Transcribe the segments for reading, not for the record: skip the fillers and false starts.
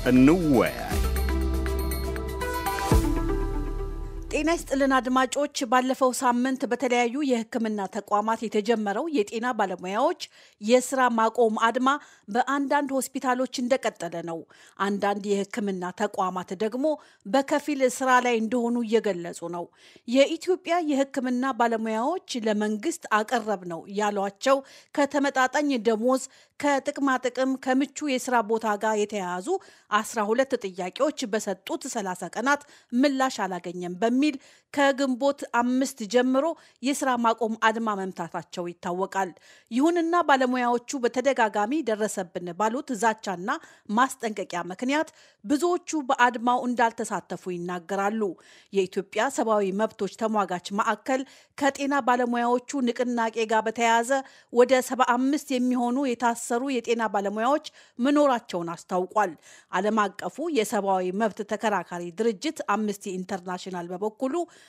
እንወያይ። ጤና ይስጥልን አድማጮች፣ ባለፈው ሳምንት በተለያዩ የሕክምና ተቋማት የተጀመረው የጤና ባለሙያዎች የስራ ማቆም አድማ በአንዳንድ ሆስፒታሎች እንደቀጠለ ነው። አንዳንድ የሕክምና ተቋማት ደግሞ በከፊል ስራ ላይ እንደሆኑ እየገለጹ ነው። የኢትዮጵያ የሕክምና ባለሙያዎች ለመንግስት አቀረብ ነው ያሏቸው ከተመጣጣኝ ደሞዝ፣ ከጥቅማ ጥቅም፣ ከምቹ የስራ ቦታ ጋር የተያያዙ 12 ጥያቄዎች በሰጡት 30 ቀናት ምላሽ አላገኘም በሚል ከግንቦት 5 ጀምሮ የስራ ማቆም አድማ መምታታቸው ይታወቃል። ይሁንና ባለሙያዎቹ በተደጋጋሚ ደረሰብን ባሉት ዛቻና ማስጠንቀቂያ ምክንያት ብዙዎቹ በአድማው እንዳልተሳተፉ ይናገራሉ። የኢትዮጵያ ሰብአዊ መብቶች ተሟጋች ማዕከል ከጤና ባለሙያዎቹ ንቅናቄ ጋር በተያያዘ ወደ 75 የሚሆኑ የታሰሩ የጤና ባለሙያዎች መኖራቸውን አስታውቋል። ዓለም አቀፉ የሰብአዊ መብት ተከራካሪ ድርጅት አምነስቲ ኢንተርናሽናል በበኩሉ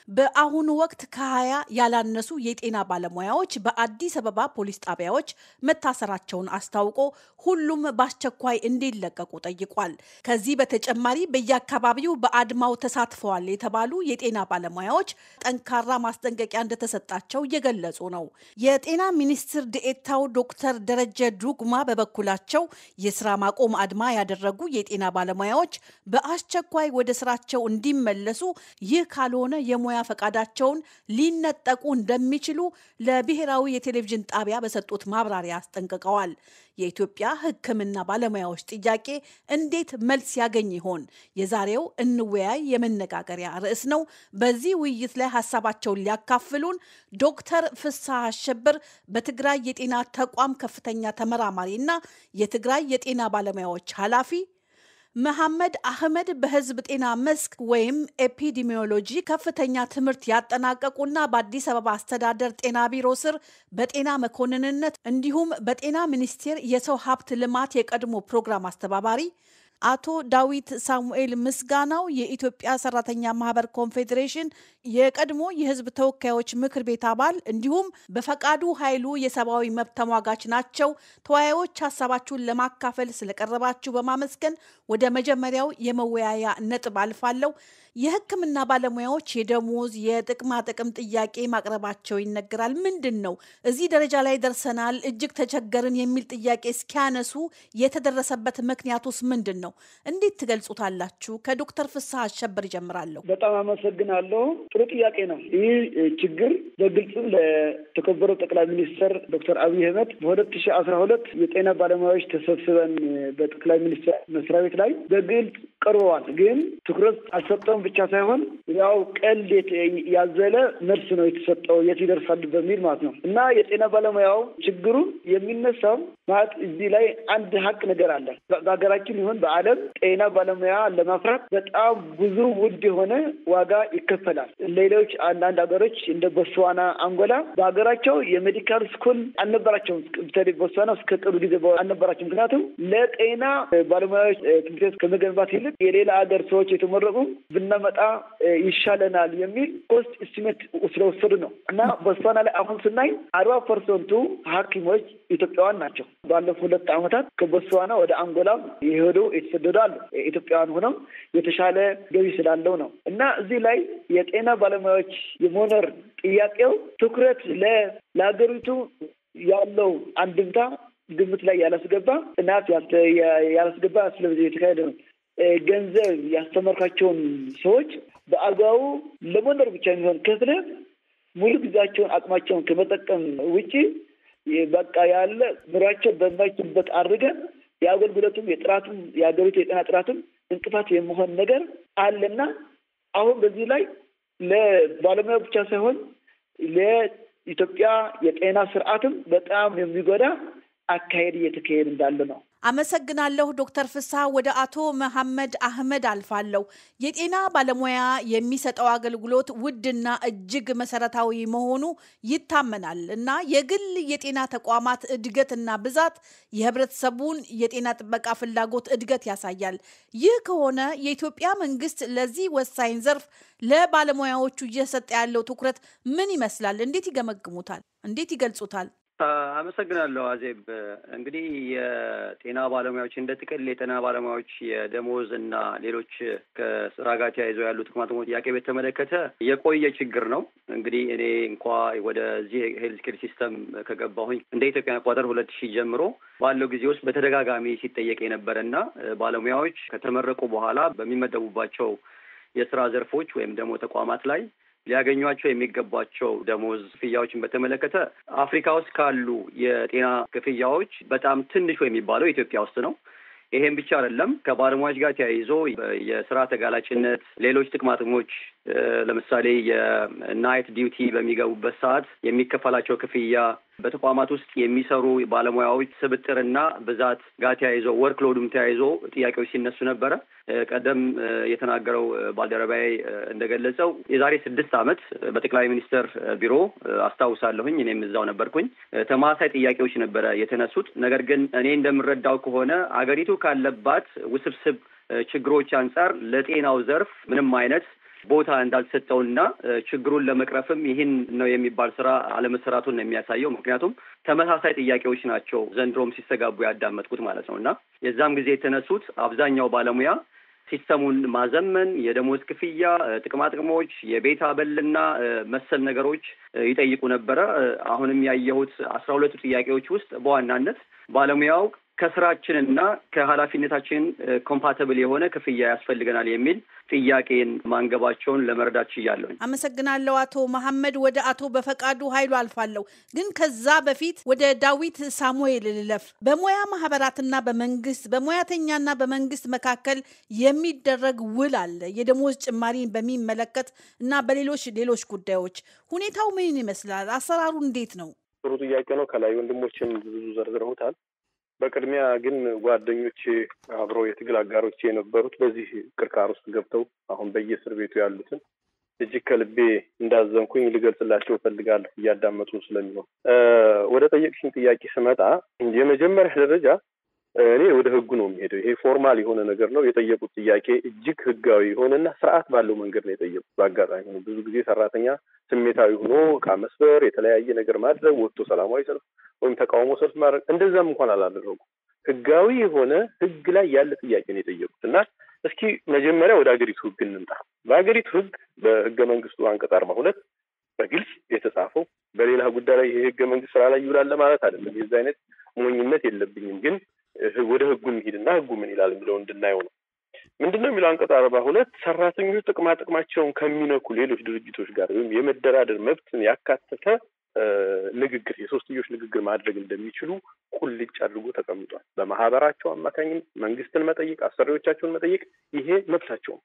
በአሁኑ ወቅት ከ20 ያላነሱ የጤና ባለሙያዎች በአዲስ አበባ ፖሊስ ጣቢያዎች መታሰራቸውን አስታውቆ ሁሉም በአስቸኳይ እንዲለቀቁ ጠይቋል። ከዚህ በተጨማሪ በየአካባቢው በአድማው ተሳትፈዋል የተባሉ የጤና ባለሙያዎች ጠንካራ ማስጠንቀቂያ እንደተሰጣቸው እየገለጹ ነው። የጤና ሚኒስትር ዴኤታው ዶክተር ደረጀ ዱጉማ በበኩላቸው የስራ ማቆም አድማ ያደረጉ የጤና ባለሙያዎች በአስቸኳይ ወደ ስራቸው እንዲመለሱ፣ ይህ ካልሆነ የሙያ ፈቃዳቸውን ሊነጠቁ እንደሚችሉ ለብሔራዊ የቴሌቪዥን ጣቢያ በሰጡት ማብራሪያ አስጠንቅቀዋል። የኢትዮጵያ ሕክምና ባለሙያዎች ጥያቄ እንዴት መልስ ያገኝ ይሆን? የዛሬው እንወያይ የመነጋገሪያ ርዕስ ነው። በዚህ ውይይት ላይ ሀሳባቸውን ሊያካፍሉን ዶክተር ፍስሐ አሸብር በትግራይ የጤና ተቋም ከፍተኛ ተመራማሪና የትግራይ የጤና ባለሙያዎች ኃላፊ፣ መሐመድ አህመድ በህዝብ ጤና መስክ ወይም ኤፒዲሚዮሎጂ ከፍተኛ ትምህርት ያጠናቀቁና በአዲስ አበባ አስተዳደር ጤና ቢሮ ስር በጤና መኮንንነት እንዲሁም በጤና ሚኒስቴር የሰው ሀብት ልማት የቀድሞ ፕሮግራም አስተባባሪ፣ አቶ ዳዊት ሳሙኤል ምስጋናው የኢትዮጵያ ሰራተኛ ማህበር ኮንፌዴሬሽን የቀድሞ የህዝብ ተወካዮች ምክር ቤት አባል እንዲሁም በፈቃዱ ኃይሉ የሰብአዊ መብት ተሟጋች ናቸው። ተወያዮች ሀሳባችሁን ለማካፈል ስለቀረባችሁ በማመስገን ወደ መጀመሪያው የመወያያ ነጥብ አልፋለሁ። የህክምና ባለሙያዎች የደሞዝ የጥቅማ ጥቅም ጥያቄ ማቅረባቸው ይነገራል። ምንድን ነው እዚህ ደረጃ ላይ ደርሰናል፣ እጅግ ተቸገርን የሚል ጥያቄ እስኪያነሱ የተደረሰበት ምክንያቱስ ምንድን ነው? እንዴት ትገልጹታላችሁ? ከዶክተር ፍስሐ አሸብር ጀምራለሁ። በጣም አመሰግናለሁ። ጥሩ ጥያቄ ነው። ይህ ችግር በግልጽም ለተከበረው ጠቅላይ ሚኒስትር ዶክተር አብይ አህመድ በ2012 የጤና ባለሙያዎች ተሰብስበን በጠቅላይ ሚኒስትር መስሪያ ቤት ላይ በግልጽ ቀርበዋል። ግን ትኩረት አልሰጠውም ብቻ ሳይሆን ያው ቀልድ ያዘለ መልስ ነው የተሰጠው፣ የት ይደርሳል በሚል ማለት ነው። እና የጤና ባለሙያው ችግሩ የሚነሳው ማለት እዚህ ላይ አንድ ሀቅ ነገር አለ። በሀገራችን ይሁን በዓለም ጤና ባለሙያ ለማፍራት በጣም ብዙ ውድ የሆነ ዋጋ ይከፈላል። ሌሎች አንዳንድ ሀገሮች እንደ ቦትስዋና፣ አንጎላ በሀገራቸው የሜዲካል ስኩል አልነበራቸውም። በተለይ ቦትስዋና እስከ ቅርብ ጊዜ አልነበራቸውም። ምክንያቱም ለጤና ባለሙያዎች ትምህርት ቤት ከመገንባት ይልቅ የሌላ ሀገር ሰዎች የተመረቁ ብናመጣ ይሻለናል የሚል ኮስት ኢስቲሜት ስለወሰዱ ነው። እና ቦትስዋና ላይ አሁን ስናይ 40% ሐኪሞች ኢትዮጵያውያን ናቸው። ባለፉት 2 ዓመታት ከቦትስዋና ወደ አንጎላ የሄዱ የተሰደዱ አሉ። ኢትዮጵያውያን ሆነው የተሻለ ገቢ ስላለው ነው። እና እዚህ ላይ የጤና ባለሙያዎች የመኖር ጥያቄው ትኩረት ለሀገሪቱ ያለው አንድምታ ግምት ላይ ያላስገባ ጥናት ያላስገባ ስለዚህ የተካሄደ ነው። ገንዘብ ያስተማርካቸውን ሰዎች በአግባቡ ለመኖር ብቻ የሚሆን ከፍለ ሙሉ ጊዜያቸውን አቅማቸውን ከመጠቀም ውጪ በቃ ያለ ኑሯቸው በማይችልበት አድርገን የአገልግሎቱም የጥራቱም የሀገሪቱ የጤና ጥራቱም እንቅፋት የመሆን ነገር አለና አሁን በዚህ ላይ ለባለሙያ ብቻ ሳይሆን ለኢትዮጵያ የጤና ስርዓትም በጣም የሚጎዳ አካሄድ እየተካሄደ እንዳለ ነው። አመሰግናለሁ ዶክተር ፍስሐ። ወደ አቶ መሐመድ አህመድ አልፋለሁ። የጤና ባለሙያ የሚሰጠው አገልግሎት ውድና እጅግ መሰረታዊ መሆኑ ይታመናል እና የግል የጤና ተቋማት እድገትና ብዛት የህብረተሰቡን የጤና ጥበቃ ፍላጎት እድገት ያሳያል። ይህ ከሆነ የኢትዮጵያ መንግስት ለዚህ ወሳኝ ዘርፍ ለባለሙያዎቹ እየሰጠ ያለው ትኩረት ምን ይመስላል? እንዴት ይገመግሙታል? እንዴት ይገልጹታል? አመሰግናለሁ አዜብ። እንግዲህ የጤና ባለሙያዎች እንደ ጥቅል የጤና ባለሙያዎች የደሞዝ እና ሌሎች ከስራ ጋር ተያይዘው ያሉ ጥቅማጥቅሞች ጥያቄ በተመለከተ የቆየ ችግር ነው። እንግዲህ እኔ እንኳ ወደዚህ ሄልዝ ኬር ሲስተም ከገባሁኝ እንደ ኢትዮጵያ አቆጣጠር 2000 ጀምሮ ባለው ጊዜ ውስጥ በተደጋጋሚ ሲጠየቅ የነበረና ባለሙያዎች ከተመረቁ በኋላ በሚመደቡባቸው የስራ ዘርፎች ወይም ደግሞ ተቋማት ላይ ሊያገኟቸው የሚገባቸው ደሞዝ ክፍያዎችን በተመለከተ አፍሪካ ውስጥ ካሉ የጤና ክፍያዎች በጣም ትንሹ የሚባለው ኢትዮጵያ ውስጥ ነው። ይሄን ብቻ አይደለም። ከባለሙያዎች ጋር ተያይዞ የስራ ተጋላጭነት፣ ሌሎች ጥቅማጥቅሞች ለምሳሌ የናይት ዲዩቲ በሚገቡበት ሰዓት የሚከፈላቸው ክፍያ፣ በተቋማት ውስጥ የሚሰሩ ባለሙያዎች ስብጥርና ብዛት ጋር ተያይዞ ወርክሎዱም ተያይዞ ጥያቄዎች ሲነሱ ነበረ። ቀደም የተናገረው ባልደረባዬ እንደገለጸው የዛሬ 6 ዓመት በጠቅላይ ሚኒስትር ቢሮ አስታውሳለሁኝ፣ እኔም እዛው ነበርኩኝ፣ ተመሳሳይ ጥያቄዎች ነበረ የተነሱት። ነገር ግን እኔ እንደምረዳው ከሆነ አገሪቱ ካለባት ውስብስብ ችግሮች አንጻር ለጤናው ዘርፍ ምንም አይነት ቦታ እንዳልሰጠውና ችግሩን ለመቅረፍም ይህን ነው የሚባል ስራ አለመሰራቱን ነው የሚያሳየው። ምክንያቱም ተመሳሳይ ጥያቄዎች ናቸው ዘንድሮም ሲስተጋቡ ያዳመጥኩት ማለት ነው። እና የዛም ጊዜ የተነሱት አብዛኛው ባለሙያ ሲስተሙን ማዘመን፣ የደሞዝ ክፍያ፣ ጥቅማጥቅሞች፣ የቤት አበልና መሰል ነገሮች ይጠይቁ ነበረ። አሁንም ያየሁት 12 ጥያቄዎች ውስጥ በዋናነት ባለሙያው ከስራችንና ከኃላፊነታችን ኮምፓቲብል የሆነ ክፍያ ያስፈልገናል የሚል ጥያቄን ማንገባቸውን ለመረዳት ችያለሁ። አመሰግናለሁ አቶ መሐመድ። ወደ አቶ በፈቃዱ ኃይሉ አልፋለሁ። ግን ከዛ በፊት ወደ ዳዊት ሳሙኤል ልለፍ። በሙያ ማህበራትና በሙያተኛና በመንግስት መካከል የሚደረግ ውል አለ፣ የደሞዝ ጭማሪን በሚመለከት እና በሌሎች ጉዳዮች ሁኔታው ምን ይመስላል? አሰራሩ እንዴት ነው? ጥሩ ጥያቄ ነው። ከላይ ወንድሞችም ብዙ ዘርዝረውታል። በቅድሚያ ግን ጓደኞቼ አብረው የትግል አጋሮቼ የነበሩት በዚህ ቅርቃር ውስጥ ገብተው አሁን በየእስር ቤቱ ያሉትን እጅግ ከልቤ እንዳዘንኩኝ ልገልጽላቸው እፈልጋለሁ፣ እያዳመጡ ስለሚሆን። ወደ ጠየቅሽኝ ጥያቄ ስመጣ የመጀመሪያ ደረጃ እኔ ወደ ህጉ ነው የሚሄደው። ይሄ ፎርማል የሆነ ነገር ነው። የጠየቁት ጥያቄ እጅግ ህጋዊ የሆነና ስርዓት ባለው መንገድ ነው የጠየቁት። በአጋጣሚ ሆኖ ብዙ ጊዜ ሰራተኛ ስሜታዊ ሆኖ ዕቃ መስበር፣ የተለያየ ነገር ማድረግ፣ ወጥቶ ሰላማዊ ሰልፍ ወይም ተቃውሞ ሰልፍ ማድረግ እንደዛም እንኳን አላደረጉ። ህጋዊ የሆነ ህግ ላይ ያለ ጥያቄ ነው የጠየቁት እና እስኪ መጀመሪያ ወደ ሀገሪቱ ህግ እንምጣ። በሀገሪቱ ህግ በህገ መንግስቱ አንቀጽ 42 በግልጽ የተጻፈው በሌላ ጉዳይ ላይ ይሄ ህገ መንግስት ስራ ላይ ይውላል ማለት አይደለም። የዛ አይነት ሞኝነት የለብኝም። ግን ወደ ህጉ እንሂድና ህጉ ምን ይላል የሚለው እንድናየው ነው። ምንድነው የሚለው አንቀጽ 42 ሰራተኞች ጥቅማቸውን ከሚነኩ ሌሎች ድርጅቶች ጋር ወይም የመደራደር መብትን ያካተተ ንግግር፣ የሶስትዮሽ ንግግር ማድረግ እንደሚችሉ ቁልጭ አድርጎ ተቀምጧል። በማህበራቸው አማካኝነት መንግስትን መጠየቅ፣ አሰሪዎቻቸውን መጠየቅ ይሄ መብታቸው ነው።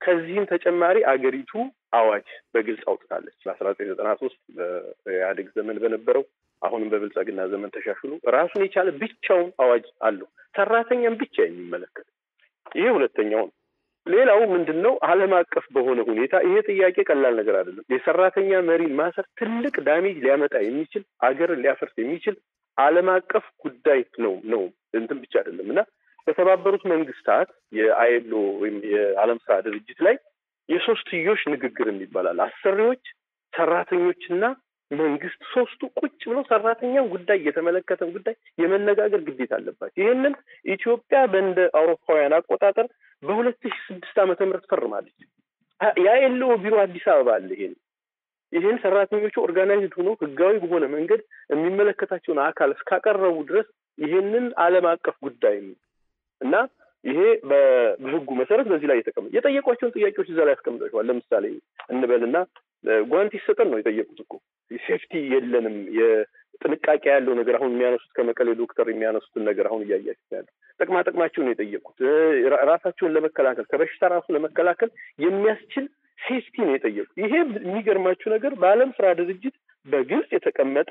ከዚህም ተጨማሪ አገሪቱ አዋጅ በግልጽ አውጥታለች። በ1993 በኢህአዴግ ዘመን በነበረው አሁንም በብልጽግና ዘመን ተሻሽሎ ራሱን የቻለ ብቻውን አዋጅ አለው፣ ሰራተኛን ብቻ የሚመለከት። ይሄ ሁለተኛው ነው። ሌላው ምንድነው? ዓለም አቀፍ በሆነ ሁኔታ ይሄ ጥያቄ ቀላል ነገር አይደለም። የሰራተኛ መሪን ማሰር ትልቅ ዳሜጅ ሊያመጣ የሚችል አገርን ሊያፈርስ የሚችል ዓለም አቀፍ ጉዳይ ነው እንትን ብቻ አይደለም እና በተባበሩት መንግስታት የአይኤልኦ ወይም የዓለም ስራ ድርጅት ላይ የሶስትዮሽ ንግግር ይባላል። አሰሪዎች፣ ሰራተኞችና መንግስት ሶስቱ ቁጭ ብለው ሰራተኛን ጉዳይ የተመለከተን ጉዳይ የመነጋገር ግዴታ አለባቸው። ይሄንን ኢትዮጵያ በእንደ አውሮፓውያን አቆጣጠር በ2006 ዓ.ም ፈርማለች። የአይኤልኦ ቢሮ አዲስ አበባ አለ። ይሄን ሰራተኞቹ ኦርጋናይዝድ ሆኖ ህጋዊ በሆነ መንገድ የሚመለከታቸውን አካል እስካቀረቡ ድረስ ይሄንን ዓለም አቀፍ ጉዳይ ነው እና ይሄ በህጉ መሰረት በዚህ ላይ የተቀመጠ የጠየቋቸውን ጥያቄዎች እዛ ላይ አስቀምጠዋል። ለምሳሌ እንበልና ጓንት ይሰጠን ነው የጠየቁት እኮ ሴፍቲ የለንም፣ የጥንቃቄ ያለው ነገር አሁን የሚያነሱት ከመቀሌ ዶክተር የሚያነሱትን ነገር አሁን እያያችሁ ያለው ጥቅማጥቅማቸውን ነው የጠየቁት። ራሳቸውን ለመከላከል ከበሽታ ራሱ ለመከላከል የሚያስችል ሴፍቲ ነው የጠየቁት። ይሄ የሚገርማችሁ ነገር በዓለም ስራ ድርጅት በግልጽ የተቀመጠ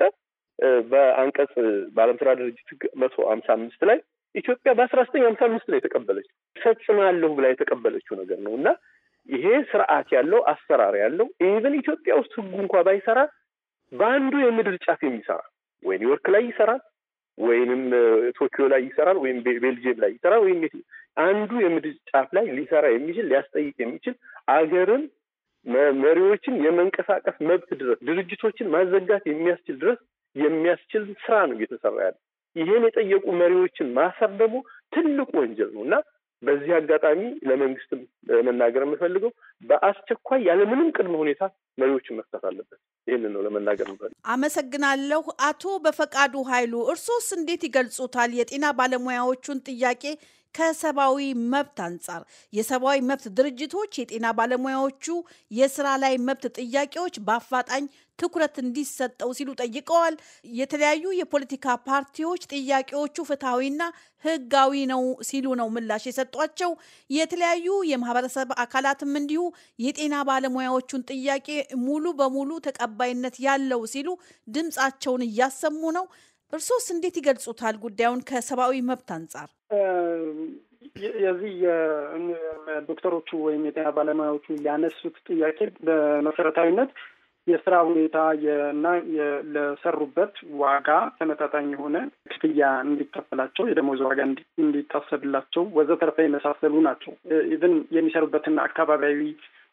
በአንቀጽ በዓለም ስራ ድርጅት 155 ላይ ኢትዮጵያ በ1955 ላይ የተቀበለችው ፈጽማለሁ ብላ የተቀበለችው ነገር ነው እና ይሄ ስርዓት ያለው አሰራር ያለው ኢቭን ኢትዮጵያ ውስጥ ህጉ እንኳን ባይሰራ በአንዱ የምድር ጫፍ የሚሰራ ወይ ኒውዮርክ ላይ ይሰራል ወይንም ቶኪዮ ላይ ይሰራል ወይም ቤልጂየም ላይ ይሰራል ወይም አንዱ የምድር ጫፍ ላይ ሊሰራ የሚችል ሊያስጠይቅ የሚችል አገርን መሪዎችን የመንቀሳቀስ መብት ድረስ ድርጅቶችን ማዘጋት የሚያስችል ድረስ የሚያስችል ስራ ነው እየተሰራ ያለው። ይሄን የጠየቁ መሪዎችን ማሰር ደግሞ ትልቁ ወንጀል ነውና በዚህ አጋጣሚ ለመንግስትም ለመናገር የምፈልገው በአስቸኳይ ያለምንም ቅድመ ሁኔታ መሪዎችን መፍታት አለበት። ይሄንን ነው ለመናገር የምፈልገው። አመሰግናለሁ። አቶ በፈቃዱ ኃይሉ እርሶስ እንዴት ይገልጹታል የጤና ባለሙያዎቹን ጥያቄ ከሰብአዊ መብት አንጻር? የሰብአዊ መብት ድርጅቶች የጤና ባለሙያዎቹ የስራ ላይ መብት ጥያቄዎች በአፋጣኝ ትኩረት እንዲሰጠው ሲሉ ጠይቀዋል። የተለያዩ የፖለቲካ ፓርቲዎች ጥያቄዎቹ ፍትሐዊና ሕጋዊ ነው ሲሉ ነው ምላሽ የሰጧቸው። የተለያዩ የማህበረሰብ አካላትም እንዲሁ የጤና ባለሙያዎቹን ጥያቄ ሙሉ በሙሉ ተቀባይነት ያለው ሲሉ ድምጻቸውን እያሰሙ ነው። እርሶስ እንዴት ይገልጹታል ጉዳዩን ከሰብአዊ መብት አንጻር? የዚህ ዶክተሮቹ ወይም የጤና ባለሙያዎቹ ያነሱት ጥያቄ በመሰረታዊነት የስራ ሁኔታ እና ለሰሩበት ዋጋ ተመጣጣኝ የሆነ ክፍያ እንዲከፈላቸው፣ የደሞዝ ዋጋ እንዲታሰብላቸው ወዘተርፈ የመሳሰሉ ናቸው። ኢቭን የሚሰሩበትን አካባቢያዊ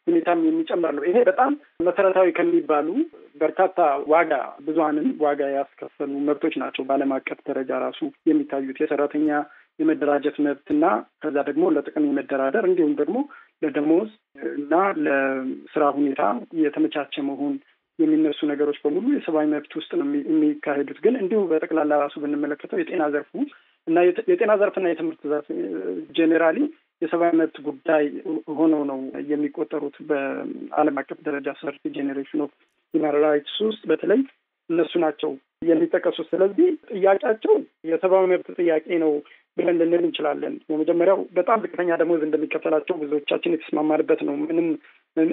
ሁኔታም የሚጨምር ነው። ይሄ በጣም መሰረታዊ ከሚባሉ በርካታ ብዙሀንን ዋጋ ያስከፈሉ መብቶች ናቸው። በዓለም አቀፍ ደረጃ ራሱ የሚታዩት የሰራተኛ የመደራጀት መብትና ከዛ ደግሞ ለጥቅም የመደራደር እንዲሁም ደግሞ ለደሞዝ እና ለስራ ሁኔታ የተመቻቸ መሆን የሚነሱ ነገሮች በሙሉ የሰብአዊ መብት ውስጥ ነው የሚካሄዱት። ግን እንዲሁ በጠቅላላ ራሱ ብንመለከተው የጤና ዘርፉ እና የጤና ዘርፍና የትምህርት ዘርፍ ጄኔራሊ የሰብአዊ መብት ጉዳይ ሆነው ነው የሚቆጠሩት በዓለም አቀፍ ደረጃ ሰርቲ ጄኔሬሽን ኦፍ ሂውማን ራይትስ ውስጥ በተለይ እነሱ ናቸው የሚጠቀሱት። ስለዚህ ጥያቄያቸው የሰብአዊ መብት ጥያቄ ነው ብለን ልንል እንችላለን። የመጀመሪያው በጣም ዝቅተኛ ደሞዝ እንደሚከፈላቸው ብዙዎቻችን የተስማማንበት ነው። ምንም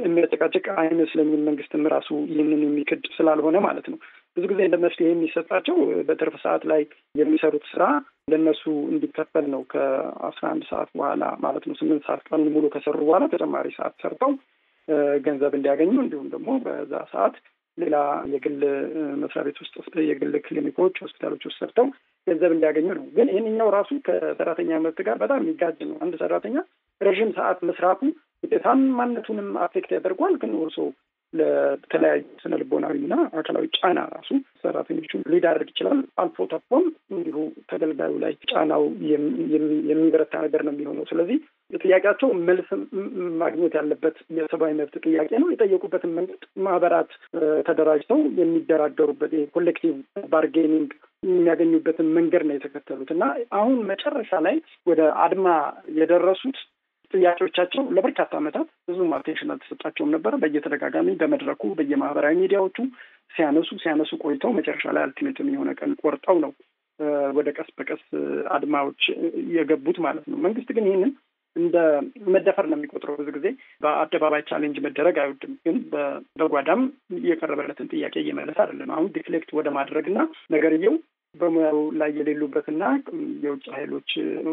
የሚያጨቃጭቅ አይመስለኝም። መንግስትም ራሱ ይህንን የሚክድ ስላልሆነ ማለት ነው። ብዙ ጊዜ እንደ መፍትሄ የሚሰጣቸው በትርፍ ሰዓት ላይ የሚሰሩት ስራ ለነሱ እንዲከፈል ነው። ከ11 ሰዓት በኋላ ማለት ነው 8 ሰዓት ቀኑን ሙሉ ከሰሩ በኋላ ተጨማሪ ሰዓት ሰርተው ገንዘብ እንዲያገኙ፣ እንዲሁም ደግሞ በዛ ሰዓት ሌላ የግል መስሪያ ቤት ውስጥ የግል ክሊኒኮች፣ ሆስፒታሎች ውስጥ ሰርተው ገንዘብ እንዲያገኙ ነው። ግን ይህንኛው ራሱ ከሰራተኛ መብት ጋር በጣም የሚጋጭ ነው። አንድ ሰራተኛ ረዥም ሰዓት መስራቱ ውጤታማነቱንም አፌክት ያደርጓል። ግን እርሶ ለተለያዩ ስነ ልቦናዊና አካላዊ ጫና ራሱ ሰራተኞቹን ሊዳርግ ይችላል። አልፎ ተርፎም እንዲሁ ተገልጋዩ ላይ ጫናው የሚበረታ ነገር ነው የሚሆነው። ስለዚህ ጥያቄያቸው መልስ ማግኘት ያለበት የሰብአዊ መብት ጥያቄ ነው። የጠየቁበትን መንገድ ማህበራት ተደራጅተው የሚደራደሩበት ኮሌክቲቭ ባርጌኒንግ የሚያገኙበትን መንገድ ነው የተከተሉት እና አሁን መጨረሻ ላይ ወደ አድማ የደረሱት ጥያቄዎቻቸው ለበርካታ ዓመታት ብዙም አቴንሽን አልተሰጣቸውም ነበረ። በየተደጋጋሚ በመድረኩ በየማህበራዊ ሚዲያዎቹ ሲያነሱ ቆይተው መጨረሻ ላይ አልቲሜትም የሆነ ቀን ቆርጠው ነው ወደ ቀስ በቀስ አድማዎች የገቡት ማለት ነው። መንግስት ግን ይህንን እንደ መደፈር ነው የሚቆጥረው። ብዙ ጊዜ በአደባባይ ቻሌንጅ መደረግ አይወድም። ግን በጓዳም የቀረበለትን ጥያቄ እየመለሰ አይደለም። አሁን ዲፍሌክት ወደ ማድረግ እና ነገርየው በሙያው ላይ የሌሉበትና የውጭ ኃይሎች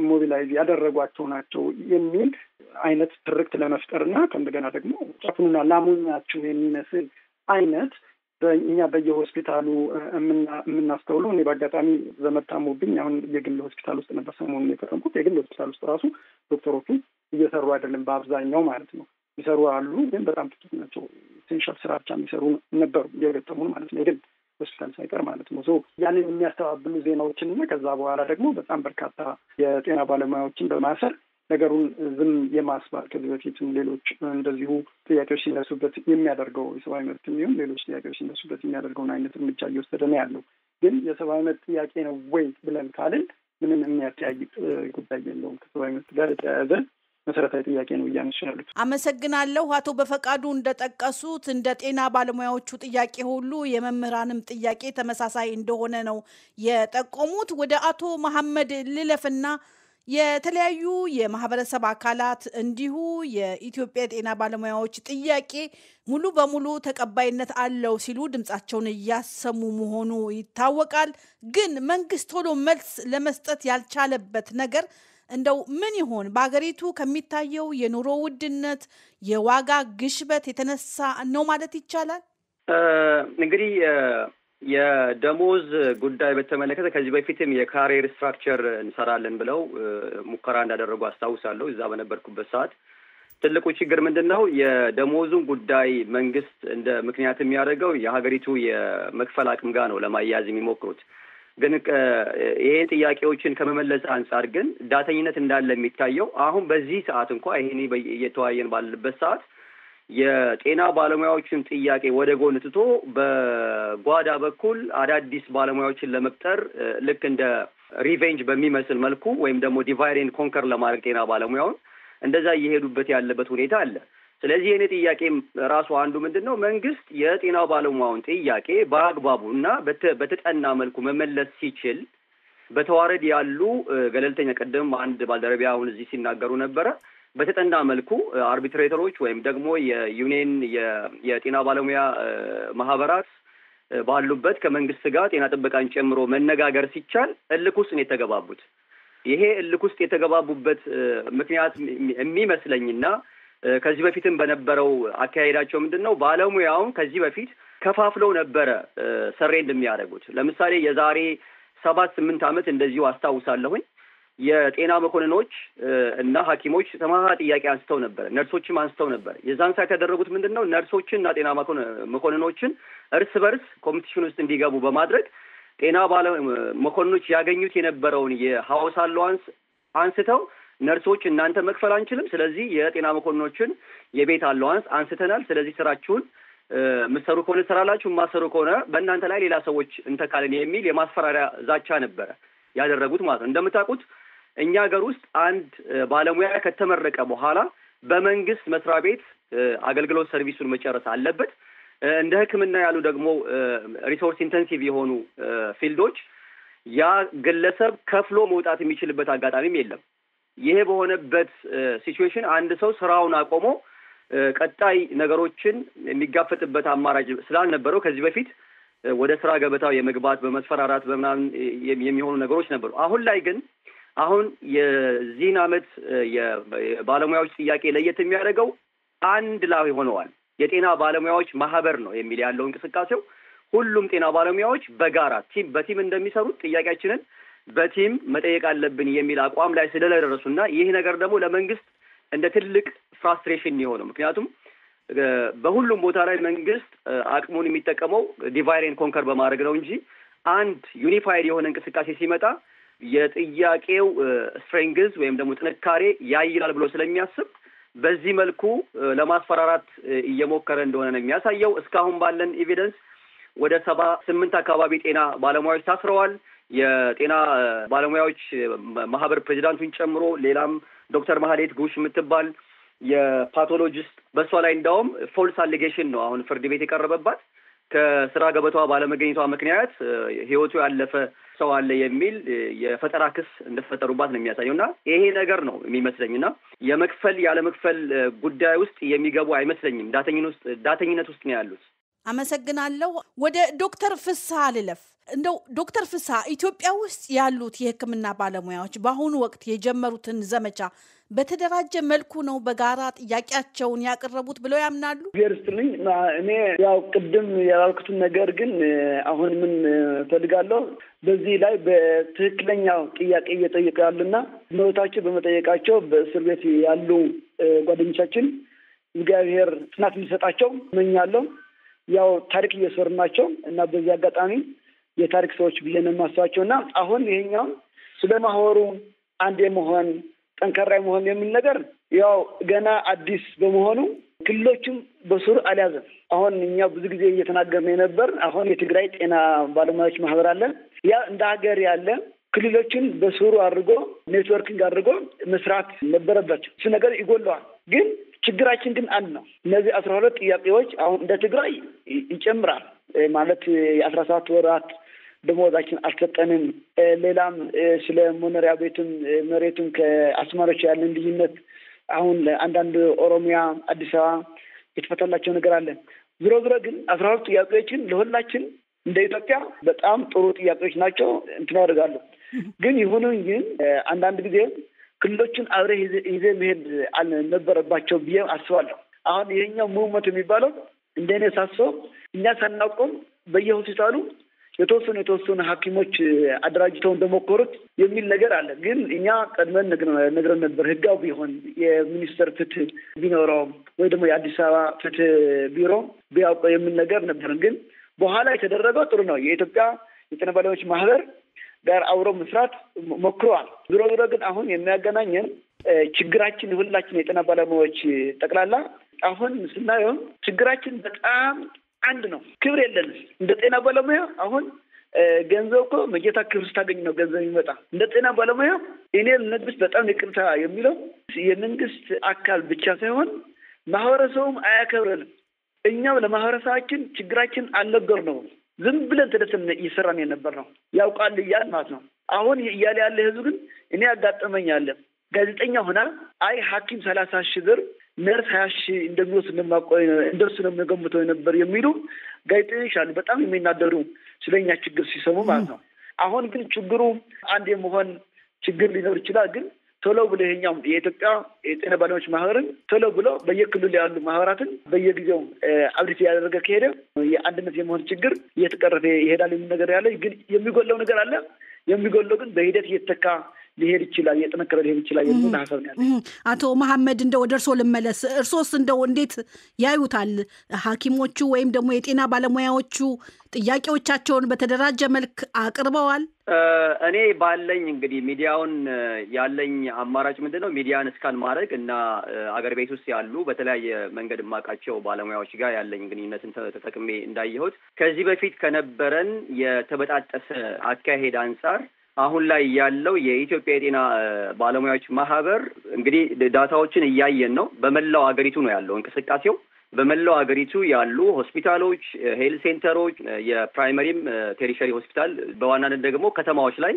ሞቢላይዝ ያደረጓቸው ናቸው የሚል አይነት ትርክት ለመፍጠርና ከእንደገና ደግሞ ጨፍኑና ላሙኛችሁ የሚመስል አይነት እኛ በየሆስፒታሉ የምናስተውለው። እኔ በአጋጣሚ ዘመድ ታሞብኝ አሁን የግል ሆስፒታል ውስጥ ነበር ሰሞኑን የከረምኩት። የግል ሆስፒታል ውስጥ ራሱ ዶክተሮቹ እየሰሩ አይደለም፣ በአብዛኛው ማለት ነው። የሚሰሩ አሉ፣ ግን በጣም ጥቂት ናቸው። ኢሴንሻል ስራ ብቻ የሚሰሩ ነበሩ እየገጠሙን ማለት ነው፣ የግል ሆስፒታል ሳይቀር ማለት ነው። ያንን የሚያስተባብሉ ዜናዎችን እና ከዛ በኋላ ደግሞ በጣም በርካታ የጤና ባለሙያዎችን በማሰር ነገሩን ዝም የማስባል ከዚህ በፊትም ሌሎች እንደዚሁ ጥያቄዎች ሲነሱበት የሚያደርገው የሰብአዊ መብት የሚሆን ሌሎች ጥያቄዎች ሲነሱበት የሚያደርገውን አይነት እርምጃ እየወሰደ ነው ያለው። ግን የሰብአዊ መብት ጥያቄ ነው ወይ ብለን ካልን ምንም የሚያጠያይቅ ጉዳይ የለውም። ከሰብአዊ መብት ጋር የተያያዘ መሰረታዊ ጥያቄ ነው እያነሱ ያሉት። አመሰግናለሁ። አቶ በፈቃዱ እንደጠቀሱት እንደ ጤና ባለሙያዎቹ ጥያቄ ሁሉ የመምህራንም ጥያቄ ተመሳሳይ እንደሆነ ነው የጠቆሙት። ወደ አቶ መሐመድ ልለፍና የተለያዩ የማህበረሰብ አካላት እንዲሁ የኢትዮጵያ ጤና ባለሙያዎች ጥያቄ ሙሉ በሙሉ ተቀባይነት አለው ሲሉ ድምጻቸውን እያሰሙ መሆኑ ይታወቃል። ግን መንግስት ቶሎ መልስ ለመስጠት ያልቻለበት ነገር እንደው ምን ይሆን? በሀገሪቱ ከሚታየው የኑሮ ውድነት፣ የዋጋ ግሽበት የተነሳ ነው ማለት ይቻላል? እንግዲህ የደሞዝ ጉዳይ በተመለከተ ከዚህ በፊትም የካሪየር ስትራክቸር እንሰራለን ብለው ሙከራ እንዳደረጉ አስታውሳለሁ። እዛ በነበርኩበት ሰዓት ትልቁ ችግር ምንድነው? የደሞዙን ጉዳይ መንግስት እንደ ምክንያት የሚያደርገው የሀገሪቱ የመክፈል አቅም ጋር ነው ለማያያዝ የሚሞክሩት። ግን ይሄን ጥያቄዎችን ከመመለስ አንጻር ግን ዳተኝነት እንዳለ የሚታየው አሁን በዚህ ሰዓት እንኳን ይሄኔ እየተወያየን ባለበት ሰዓት የጤና ባለሙያዎችን ጥያቄ ወደ ጎን ትቶ በጓዳ በኩል አዳዲስ ባለሙያዎችን ለመቅጠር ልክ እንደ ሪቬንጅ በሚመስል መልኩ ወይም ደግሞ ዲቫይድ ኤንድ ኮንከር ለማድረግ ጤና ባለሙያውን እንደዛ እየሄዱበት ያለበት ሁኔታ አለ። ስለዚህ የኔ ጥያቄ ራሱ አንዱ ምንድነው መንግስት የጤና ባለሙያውን ጥያቄ በአግባቡ እና በተጠና መልኩ መመለስ ሲችል በተዋረድ ያሉ ገለልተኛ ቀደም አንድ ባልደረቢያ አሁን እዚህ ሲናገሩ ነበረ በተጠና መልኩ አርቢትሬተሮች ወይም ደግሞ የዩኒየን የጤና ባለሙያ ማህበራት ባሉበት ከመንግስት ጋር ጤና ጥበቃን ጨምሮ መነጋገር ሲቻል እልክ ውስጥ ነው የተገባቡት። ይሄ እልክ ውስጥ የተገባቡበት ምክንያት የሚመስለኝና ከዚህ በፊትም በነበረው አካሄዳቸው ምንድነው ባለሙያውን ከዚህ በፊት ከፋፍለው ነበረ ሰሬ እንደሚያደርጉት። ለምሳሌ የዛሬ 7-8 ዓመት እንደዚሁ አስታውሳለሁኝ የጤና መኮንኖች እና ሐኪሞች ተማሃ ጥያቄ አንስተው ነበር፣ ነርሶችም አንስተው ነበር። የዛን ሰዓት ያደረጉት ምንድነው ነርሶችን እና ጤና መኮንኖችን እርስ በርስ ኮምፒቲሽን ውስጥ እንዲገቡ በማድረግ ጤና መኮንኖች ያገኙት የነበረውን የሃውስ አላዋንስ አንስተው ነርሶች እናንተ መክፈል አንችልም፣ ስለዚህ የጤና መኮንኖችን የቤት አላዋንስ አንስተናል፣ ስለዚህ ስራችሁን ምሰሩ ከሆነ ሰራላችሁ፣ ማሰሩ ከሆነ በእናንተ ላይ ሌላ ሰዎች እንተካለን የሚል የማስፈራሪያ ዛቻ ነበረ ያደረጉት ማለት ነው። እንደምታውቁት እኛ ሀገር ውስጥ አንድ ባለሙያ ከተመረቀ በኋላ በመንግስት መስሪያ ቤት አገልግሎት ሰርቪሱን መጨረስ አለበት። እንደ ሕክምና ያሉ ደግሞ ሪሶርስ ኢንተንሲቭ የሆኑ ፊልዶች ያ ግለሰብ ከፍሎ መውጣት የሚችልበት አጋጣሚም የለም። ይሄ በሆነበት ሲቹዌሽን አንድ ሰው ስራውን አቆሞ ቀጣይ ነገሮችን የሚጋፈጥበት አማራጭ ስላልነበረው ከዚህ በፊት ወደ ስራ ገበታው የመግባት በመስፈራራት በምናምን የሚሆኑ ነገሮች ነበሩ። አሁን ላይ ግን አሁን የዚህን ዓመት የባለሙያዎች ጥያቄ ለየት የሚያደርገው አንድ ላይ ሆነዋል። የጤና ባለሙያዎች ማህበር ነው የሚል ያለው እንቅስቃሴው ሁሉም ጤና ባለሙያዎች በጋራ በቲም እንደሚሰሩት ጥያቄያችንን በቲም መጠየቅ አለብን የሚል አቋም ላይ ስለደረሱና ይህ ነገር ደግሞ ለመንግስት እንደ ትልቅ ፍራስትሬሽን የሆነው ምክንያቱም በሁሉም ቦታ ላይ መንግስት አቅሙን የሚጠቀመው ዲቫይድ ኤንድ ኮንከር በማድረግ ነው እንጂ አንድ ዩኒፋይድ የሆነ እንቅስቃሴ ሲመጣ የጥያቄው ስትሬንግዝ ወይም ደግሞ ጥንካሬ ያይላል ብሎ ስለሚያስብ በዚህ መልኩ ለማስፈራራት እየሞከረ እንደሆነ ነው የሚያሳየው። እስካሁን ባለን ኤቪደንስ ወደ 78 አካባቢ ጤና ባለሙያዎች ታስረዋል። የጤና ባለሙያዎች ማህበር ፕሬዚዳንቱን ጨምሮ ሌላም ዶክተር ማህሌት ጉሽ የምትባል የፓቶሎጂስት በሷ ላይ እንዳውም ፎልስ አሊጌሽን ነው አሁን ፍርድ ቤት የቀረበባት ከስራ ገበታዋ ባለመገኘቷ ምክንያት ህይወቱ ያለፈ ሰው አለ የሚል የፈጠራ ክስ እንደፈጠሩባት ነው የሚያሳየውና ይሄ ነገር ነው የሚመስለኝና የመክፈል ያለ መክፈል ጉዳይ ውስጥ የሚገቡ አይመስለኝም። ዳተኝነት ውስጥ ነው ያሉት። አመሰግናለሁ። ወደ ዶክተር ፍስሐ ልለፍ። እንደው ዶክተር ፍስሐ ኢትዮጵያ ውስጥ ያሉት የሕክምና ባለሙያዎች በአሁኑ ወቅት የጀመሩትን ዘመቻ በተደራጀ መልኩ ነው በጋራ ጥያቄያቸውን ያቀረቡት ብለው ያምናሉ? ይርስትልኝ እኔ ያው ቅድም ያልኩትን ነገር ግን አሁን ምን ፈልጋለሁ በዚህ ላይ በትክክለኛው ጥያቄ እየጠየቁ ያሉና መብታቸው በመጠየቃቸው በእስር ቤት ያሉ ጓደኞቻችን እግዚአብሔር ጽናት እንዲሰጣቸው እመኛለሁ። ያው ታሪክ እየሰሩ ናቸው እና በዚህ አጋጣሚ የታሪክ ሰዎች ብዬ ነው የማስባቸውና አሁን ይሄኛው ስለማህበሩ አንድ የመሆን ጠንካራ መሆን የሚል ነገር ያው ገና አዲስ በመሆኑ ክልሎችም በስሩ አልያዘም። አሁን እኛ ብዙ ጊዜ እየተናገርን ነበር። አሁን የትግራይ ጤና ባለሙያዎች ማህበር አለ። ያ እንደ ሀገር ያለ ክልሎችን በስሩ አድርጎ ኔትወርኪንግ አድርጎ መስራት ነበረባቸው። እሱ ነገር ይጎለዋል። ግን ችግራችን ግን አንድ ነው። እነዚህ 12 ጥያቄዎች አሁን እንደ ትግራይ ይጨምራል ማለት የ17 ወራት ደሞዛችን አልሰጠንም። ሌላም ስለ መኖሪያ ቤቱም መሬቱም ከአስመሮች ያለን ልዩነት አሁን አንዳንድ ኦሮሚያ፣ አዲስ አበባ የተፈታላቸው ነገር አለ። ዞሮ ዞሮ ግን 12 ጥያቄዎችን ለሁላችን እንደ ኢትዮጵያ በጣም ጥሩ ጥያቄዎች ናቸው እንትን ያደርጋሉ። ግን ይሁኑን ግን አንዳንድ ጊዜ ክልሎችን አብረህ ይዘህ መሄድ አልነበረባቸው ብዬ አስባለሁ። አሁን ይሄኛው ሙቭመንት የሚባለው እንደኔ ሳስበው እኛ ሳናውቀው በየሆስፒታሉ የተወሰኑ ሐኪሞች አደራጅተው እንደሞከሩት የሚል ነገር አለ። ግን እኛ ቀድመን ነግረን ነበር። ህጋዊ ቢሆን የሚኒስቴር ፍትህ ቢኖረው ወይ ደግሞ የአዲስ አበባ ፍትህ ቢሮ ቢያውቀው የሚል ነገር ነበር። ግን በኋላ የተደረገው ጥሩ ነው። የኢትዮጵያ የጤና ባለሙያዎች ማህበር ጋር አብሮ መስራት ሞክረዋል። ዞሮ ግን አሁን የሚያገናኘን ችግራችን ሁላችን የጤና ባለሙያዎች ጠቅላላ አሁን ስናየው ችግራችን በጣም አንድ ነው። ክብር የለንም እንደ ጤና ባለሙያ። አሁን ገንዘብ እኮ መጌታ ክብር ስታገኝ ነው ገንዘብ የሚመጣ። እንደ ጤና ባለሙያ እኔ ለመንግስት በጣም ይቅርታ የሚለው የመንግስት አካል ብቻ ሳይሆን ማህበረሰቡም አያከብረንም። እኛም ለማህበረሰባችን ችግራችን አልነገርነው። ዝም ብለን ተደሰነ እየሰራን የነበር ነው ያውቃል እያል ማለት ነው። አሁን እያለ ያለ ህዝብ ግን እኔ ያጋጠመኛል ጋዜጠኛ ሆና አይ ሐኪም 30,000 ብር ነርስ 20,000 እንደሚወስድ እንደማቆይ እንደሱ ነው የሚገምተው የነበር የሚሉ ጋዜጠኞች አሉ። በጣም የሚናደሩ ስለኛ ችግር ሲሰሙ ማለት ነው። አሁን ግን ችግሩ አንድ የመሆን ችግር ሊኖር ይችላል። ግን ቶሎ ብሎ ይሄኛው የኢትዮጵያ የጤና ባለሙያዎች ማህበርን ቶሎ ብሎ በየክልሉ ያሉ ማህበራትን በየጊዜው አብሪት ያደረገ ከሄደ የአንድነት የመሆን ችግር እየተቀረፈ ይሄዳል የሚል ነገር ያለ። ግን የሚጎለው ነገር አለ። የሚጎለው ግን በሂደት እየተተካ ሊሄድ ይችላል፣ እየጠነከረ ሊሄድ ይችላል የሚል ሀሳብ ነው ያለኝ። አቶ መሐመድ እንደው ወደ እርስዎ ልመለስ። እርሶስ እንደው እንዴት ያዩታል? ሐኪሞቹ ወይም ደግሞ የጤና ባለሙያዎቹ ጥያቄዎቻቸውን በተደራጀ መልክ አቅርበዋል? እኔ ባለኝ እንግዲህ ሚዲያውን ያለኝ አማራጭ ምንድን ነው? ሚዲያን እስካን ማድረግ እና አገር ቤት ውስጥ ያሉ በተለያየ መንገድ የማውቃቸው ባለሙያዎች ጋር ያለኝ ግንኙነትን ተጠቅሜ እንዳየሁት ከዚህ በፊት ከነበረን የተበጣጠሰ አካሄድ አንጻር አሁን ላይ ያለው የኢትዮጵያ የጤና ባለሙያዎች ማህበር እንግዲህ ዳታዎችን እያየን ነው። በመላው አገሪቱ ነው ያለው እንቅስቃሴው። በመላው አገሪቱ ያሉ ሆስፒታሎች፣ ሄልት ሴንተሮች፣ የፕራይመሪም ቴሪሸሪ ሆስፒታል በዋናነት ደግሞ ከተማዎች ላይ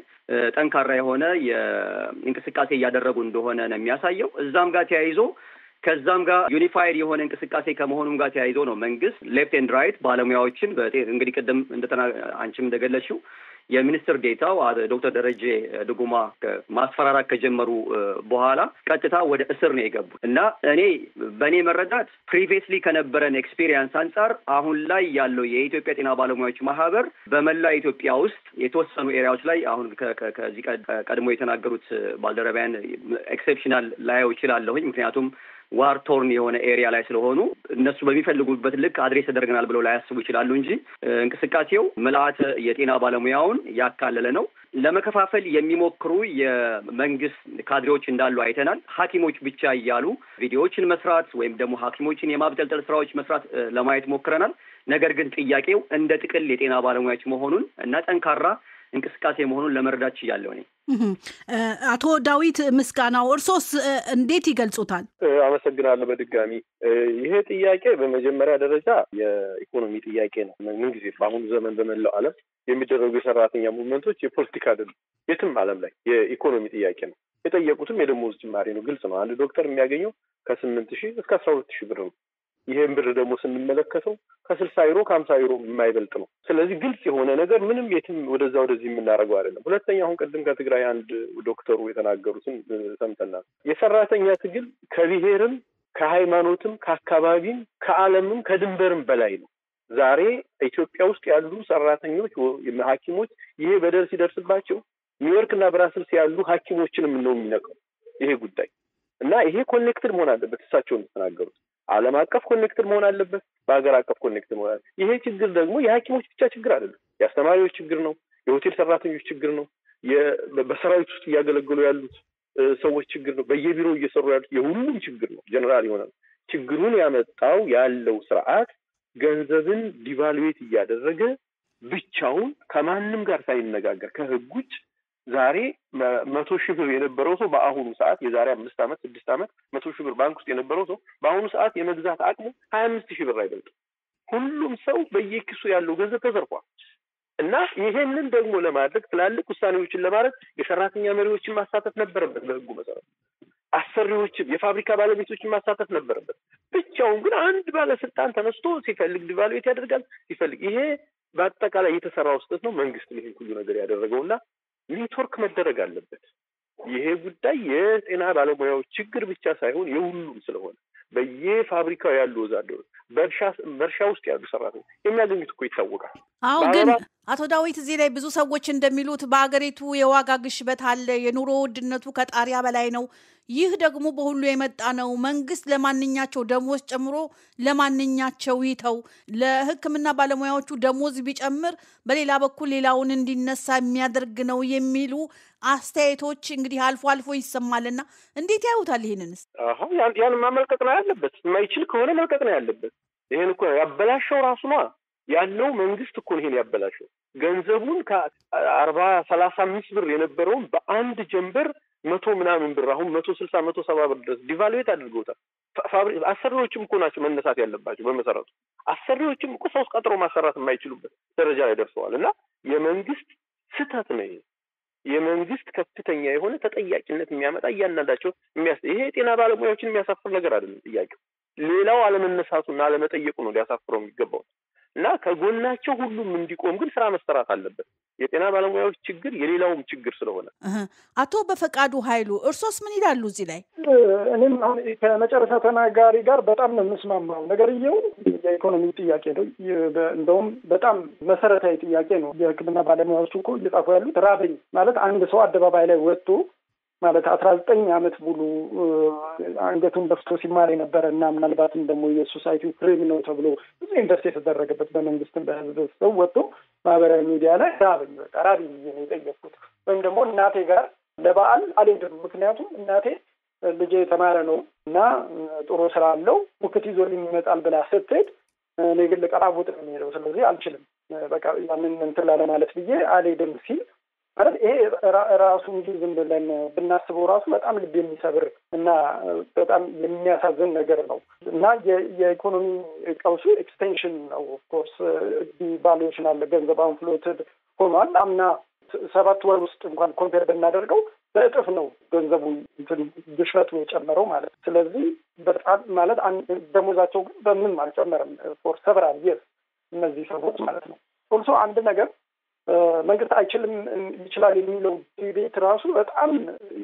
ጠንካራ የሆነ የእንቅስቃሴ እያደረጉ እንደሆነ ነው የሚያሳየው። እዛም ጋር ተያይዞ ከዛም ጋር ዩኒፋይድ የሆነ እንቅስቃሴ ከመሆኑም ጋር ተያይዞ ነው መንግስት ሌፍት ኤንድ ራይት ባለሙያዎችን እንግዲህ ቅድም አንቺም እንደገለጽሽው የሚኒስትር ዴታው ዶክተር ደረጀ ድጉማ ማስፈራራት ከጀመሩ በኋላ ቀጥታ ወደ እስር ነው የገቡት እና እኔ በእኔ መረዳት ፕሪቪየስሊ ከነበረን ኤክስፒሪየንስ አንጻር አሁን ላይ ያለው የኢትዮጵያ ጤና ባለሙያዎች ማህበር በመላ ኢትዮጵያ ውስጥ የተወሰኑ ኤሪያዎች ላይ አሁን ከዚህ ቀድሞ የተናገሩት ባልደረባያን ኤክሴፕሽናል ላየው ይችላለሁኝ። ምክንያቱም ዋር ቶርን የሆነ ኤሪያ ላይ ስለሆኑ እነሱ በሚፈልጉበት ልክ አድሬስ ተደርገናል ብለው ላያስቡ ይችላሉ እንጂ እንቅስቃሴው ምልአተ የጤና ባለሙያውን ያካለለ ነው። ለመከፋፈል የሚሞክሩ የመንግስት ካድሬዎች እንዳሉ አይተናል። ሐኪሞች ብቻ እያሉ ቪዲዮዎችን መስራት ወይም ደግሞ ሐኪሞችን የማብጠልጠል ስራዎች መስራት ለማየት ሞክረናል። ነገር ግን ጥያቄው እንደ ጥቅል የጤና ባለሙያዎች መሆኑን እና ጠንካራ እንቅስቃሴ መሆኑን ለመረዳት ችያለሁ። እኔ አቶ ዳዊት ምስጋናው እርሶስ እንዴት ይገልጹታል? አመሰግናለሁ። በድጋሚ ይሄ ጥያቄ በመጀመሪያ ደረጃ የኢኮኖሚ ጥያቄ ነው። ምንጊዜ በአሁኑ ዘመን በመላው ዓለም የሚደረጉ የሰራተኛ ሙቭመንቶች የፖለቲካ አይደሉም። የትም ዓለም ላይ የኢኮኖሚ ጥያቄ ነው። የጠየቁትም የደሞዝ ጭማሪ ነው። ግልጽ ነው። አንድ ዶክተር የሚያገኘው ከ8,000 እስከ 12,000 ብር ነው። ይሄን ብር ደግሞ ስንመለከተው ከ60 ዩሮ ከ50 ዩሮ የማይበልጥ ነው። ስለዚህ ግልጽ የሆነ ነገር ምንም የትም ወደዛ ወደዚህ የምናደርገው አይደለም። ሁለተኛ አሁን ቅድም ከትግራይ አንድ ዶክተሩ የተናገሩትን ሰምተናል። የሰራተኛ ትግል ከብሔርም ከሃይማኖትም ከአካባቢም ከዓለምም ከድንበርም በላይ ነው። ዛሬ ኢትዮጵያ ውስጥ ያሉ ሰራተኞች ሐኪሞች ይሄ በደል ሲደርስባቸው ኒውዮርክ እና ብራስልስ ያሉ ሐኪሞችንም ነው የሚነቀው ይሄ ጉዳይ እና ይሄ ኮኔክትድ መሆን አለበት። እሳቸው እንደተናገሩት ዓለም አቀፍ ኮኔክትድ መሆን አለበት። በሀገር አቀፍ ኮኔክትድ መሆን አለበት። ይሄ ችግር ደግሞ የሐኪሞች ብቻ ችግር አይደለም። የአስተማሪዎች ችግር ነው። የሆቴል ሰራተኞች ችግር ነው። በሰራዊት ውስጥ እያገለገሉ ያሉት ሰዎች ችግር ነው። በየቢሮ እየሰሩ ያሉት የሁሉም ችግር ነው። ጀነራል የሆነ ችግሩን ያመጣው ያለው ስርዓት ገንዘብን ዲቫሉዌት እያደረገ ብቻውን ከማንም ጋር ሳይነጋገር ከህግ ውጭ ዛሬ 100,000 ብር የነበረው ሰው በአሁኑ ሰዓት የዛሬ 5 ዓመት 6 ዓመት 100,000 ብር ባንክ ውስጥ የነበረው ሰው በአሁኑ ሰዓት የመግዛት አቅሙ 25,000 ብር አይበልጥም። ሁሉም ሰው በየኪሱ ያለው ገንዘብ ተዘርፏል እና ይሄንን ደግሞ ለማድረግ ትላልቅ ውሳኔዎችን ለማድረግ የሰራተኛ መሪዎችን ማሳተፍ ነበረበት። በህጉ መሰረት አሰሪዎችን፣ የፋብሪካ ባለቤቶችን ማሳተፍ ነበረበት። ብቻውን ግን አንድ ባለስልጣን ተነስቶ ሲፈልግ ዲቫሉዌት ያደርጋል፣ ሲፈልግ ይሄ በአጠቃላይ የተሰራው ስህተት ነው። መንግስት ይሄን ሁሉ ነገር ያደረገውና ኔትወርክ መደረግ አለበት። ይሄ ጉዳይ የጤና ባለሙያዎች ችግር ብቻ ሳይሆን የሁሉም ስለሆነ በየፋብሪካው ያሉ ወዛደሮች፣ በእርሻ ውስጥ ያሉ ሰራተኞች የሚያገኙት እኮ ይታወቃል። አዎ፣ ግን አቶ ዳዊት እዚህ ላይ ብዙ ሰዎች እንደሚሉት በአገሪቱ የዋጋ ግሽበት አለ፣ የኑሮ ውድነቱ ከጣሪያ በላይ ነው። ይህ ደግሞ በሁሉ የመጣ ነው። መንግስት ለማንኛቸው ደሞዝ ጨምሮ ለማንኛቸው ይተው፣ ለሕክምና ባለሙያዎቹ ደሞዝ ቢጨምር በሌላ በኩል ሌላውን እንዲነሳ የሚያደርግ ነው የሚሉ አስተያየቶች እንግዲህ አልፎ አልፎ ይሰማልና እንዴት ያዩታል? ይሄንንስ ያን ማመልከት ነው ያለበት። የማይችል ከሆነ መልቀቅ ነው ያለበት። ይሄን እኮ ያበላሸው ራሱ ነው ያለው መንግስት እኮ ይሄን ያበላሸው። ገንዘቡን ከ40-35 ብር የነበረውን በአንድ ጀንበር 100 ምናምን ብር አሁን 160 170 ብር ድረስ ዲቫሉዌት አድርገውታል። አሰሪዎችም እኮ ናቸው መነሳት ያለባቸው። በመሰረቱ አሰሪዎችም እኮ ሰው ቀጥሮ ማሰራት የማይችሉበት ደረጃ ላይ ደርሰዋል። እና የመንግስት ስህተት ነው ይሄ። የመንግስት ከፍተኛ የሆነ ተጠያቂነት የሚያመጣ እያንዳንዳቸው ይሄ የጤና ባለሙያዎችን የሚያሳፍር ነገር አይደለም። ጥያቄው ሌላው አለመነሳቱና አለመጠየቁ ነው ሊያሳፍረው የሚገባው። እና ከጎናቸው ሁሉም እንዲቆም ግን ስራ መሰራት አለበት። የጤና ባለሙያዎች ችግር የሌላውም ችግር ስለሆነ። አቶ በፈቃዱ ኃይሉ እርሶስ ምን ይላሉ እዚህ ላይ? እኔም አሁን ከመጨረሻ ተናጋሪ ጋር በጣም ነው የምስማማው። ነገርየው የኢኮኖሚ ጥያቄ ነው። እንደውም በጣም መሰረታዊ ጥያቄ ነው። የሕክምና ባለሙያዎቹ እኮ እየጻፉ ያሉት ራበኝ ማለት አንድ ሰው አደባባይ ላይ ወጥቶ ማለት 19 ዓመት ሙሉ አንገቱን ደፍቶ ሲማር የነበረ እና ምናልባትም ደግሞ የሶሳይቲ ክሬም ነው ተብሎ ብዙ ኢንቨስት የተደረገበት በመንግስትም በህዝብ ሰው ወጥቶ ማህበራዊ ሚዲያ ላይ ራበኝ በቃ ራበኝ ነው የጠየቅኩት። ወይም ደግሞ እናቴ ጋር ለበዓል አልሄድም ምክንያቱም እናቴ ልጄ የተማረ ነው እና ጥሩ ስራ አለው ሙክት ይዞልኝ ይመጣል ብላ ስትሄድ እኔ ግን ልቀራቡጥ ነው የሚሄደው ስለዚህ አልችልም በቃ ያንን እንትን ላለማለት ብዬ አልሄድም ሲል ማለት ይሄ ራሱ እንጂ ዝም ብለን ብናስበው ራሱ በጣም ልብ የሚሰብር እና በጣም የሚያሳዝን ነገር ነው እና የኢኮኖሚ ቀውሱ ኤክስቴንሽን ነው። ኦፍኮርስ ዲቫሉዌሽን አለ። ገንዘብ አንፍሎትድ ሆኗል። አምና 7 ወር ውስጥ እንኳን ኮምፔር ብናደርገው በእጥፍ ነው ገንዘቡ ግሽበቱ የጨመረው ማለት። ስለዚህ በጣም ማለት ደሞዛቸው ግን በምንም አልጨመረም ፎር ሰቨራል ይርስ እነዚህ ሰዎች ማለት ነው። ኦልሶ አንድ ነገር መንግስት አይችልም ይችላል የሚለው ዲቤት ራሱ በጣም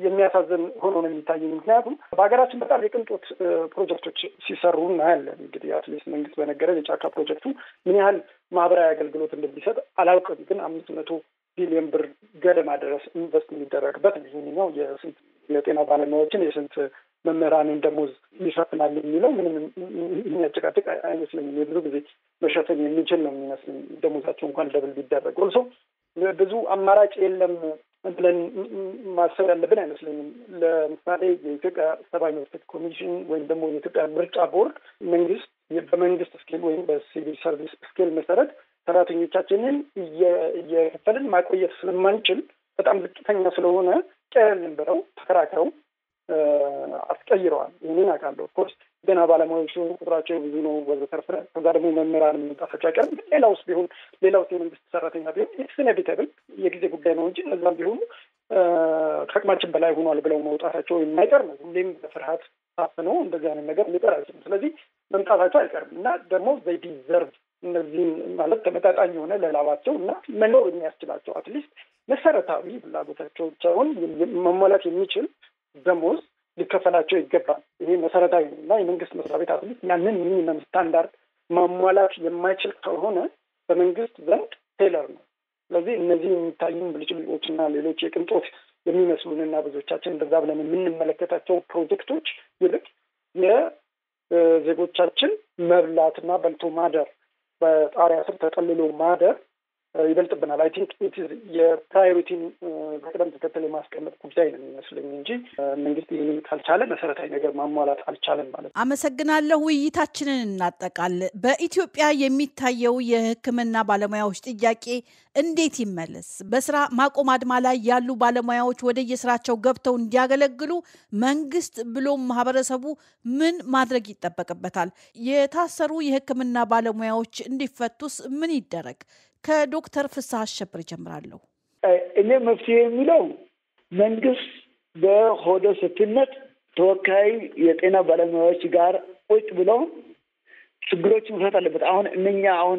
የሚያሳዝን ሆኖ ነው የሚታየኝ። ምክንያቱም በሀገራችን በጣም የቅንጦት ፕሮጀክቶች ሲሰሩ እናያለን። እንግዲህ አትሊስት መንግስት በነገረን የጫካ ፕሮጀክቱ ምን ያህል ማህበራዊ አገልግሎት እንደሚሰጥ አላውቅም፣ ግን 500 ቢሊዮን ብር ገደማ ድረስ ኢንቨስት የሚደረግበት ይህኛው የስንት የጤና ባለሙያዎችን የስንት መምህራንን ደሞዝ ይሸፍናል የሚለው ምንም የሚያጨቃጭቅ አይመስለኝም። የብዙ ጊዜ መሸፈን የሚችል ነው የሚመስለኝ ደሞዛቸው እንኳን ደብል ቢደረግ። ኦልሶ ብዙ አማራጭ የለም ብለን ማሰብ ያለብን አይመስለኝም። ለምሳሌ የኢትዮጵያ ሰብአዊ መብቶች ኮሚሽን ወይም ደግሞ የኢትዮጵያ ምርጫ ቦርድ መንግስት በመንግስት ስኬል ወይም በሲቪል ሰርቪስ ስኬል መሰረት ሰራተኞቻችንን እየከፈልን ማቆየት ስለማንችል በጣም ዝቅተኛ ስለሆነ ቀየርን ብለው ተከራክረው አስቀይረዋል። ይህንን አውቃለሁ። ኦፍኮርስ ጤና ባለሙያዎች ቁጥራቸው ብዙ ነው ወዘተርፈ። ከዛ ደግሞ መምህራን የምንጣፋቸው አይቀርም። ሌላውስ ቢሆን ሌላውስ የመንግስት ሰራተኛ ቢሆን ኢትስ ኢኔቪተብል የጊዜ ጉዳይ ነው እንጂ እነዛም ቢሆኑ ከአቅማችን በላይ ሆኗል ብለው መውጣታቸው የማይቀር ነው። ሁሌም በፍርሃት ታፍነው እንደዚህ አይነት ነገር ሊቀር አይችልም። ስለዚህ መምጣታቸው አይቀርም እና ደግሞ ዘይ ዲዘርቭ እነዚህም ማለት ተመጣጣኝ የሆነ ለላባቸው እና መኖር የሚያስችላቸው አትሊስት መሰረታዊ ፍላጎታቸውን መሟላት የሚችል ደሞዝ ሊከፈላቸው ይገባል። ይሄ መሰረታዊ ነው እና የመንግስት መስሪያ ቤት አትሊስት ያንን ሚኒመም ስታንዳርድ ማሟላት የማይችል ከሆነ በመንግስት ዘንድ ቴለር ነው። ስለዚህ እነዚህ የሚታዩ ብልጭልጮችና ሌሎች የቅንጦት የሚመስሉንና ብዙዎቻችን እንደዛ ብለን የምንመለከታቸው ፕሮጀክቶች ይልቅ የዜጎቻችን መብላትና በልቶ ማደር በጣሪያ ስር ተጠልሎ ማደር ይበልጥብናል። አይ ቲንክ የፕራዮሪቲን በቅደም ተከተል የማስቀመጥ ጉዳይ ነው የሚመስለኝ እንጂ መንግስት ይህንን ካልቻለ መሰረታዊ ነገር ማሟላት አልቻለም ማለት ነው። አመሰግናለሁ። ውይይታችንን እናጠቃል። በኢትዮጵያ የሚታየው የሕክምና ባለሙያዎች ጥያቄ እንዴት ይመለስ? በስራ ማቆም አድማ ላይ ያሉ ባለሙያዎች ወደ የስራቸው ገብተው እንዲያገለግሉ መንግስት ብሎም ማህበረሰቡ ምን ማድረግ ይጠበቅበታል? የታሰሩ የሕክምና ባለሙያዎች እንዲፈቱስ ምን ይደረግ? ከዶክተር ፍስሐ አሸብር ጀምራለሁ። እኔ መፍትሄ የሚለው መንግስት በሆደ ሰፊነት ተወካይ የጤና ባለሙያዎች ጋር ቁጭ ብለው ችግሮችን መፍታት አለበት። አሁን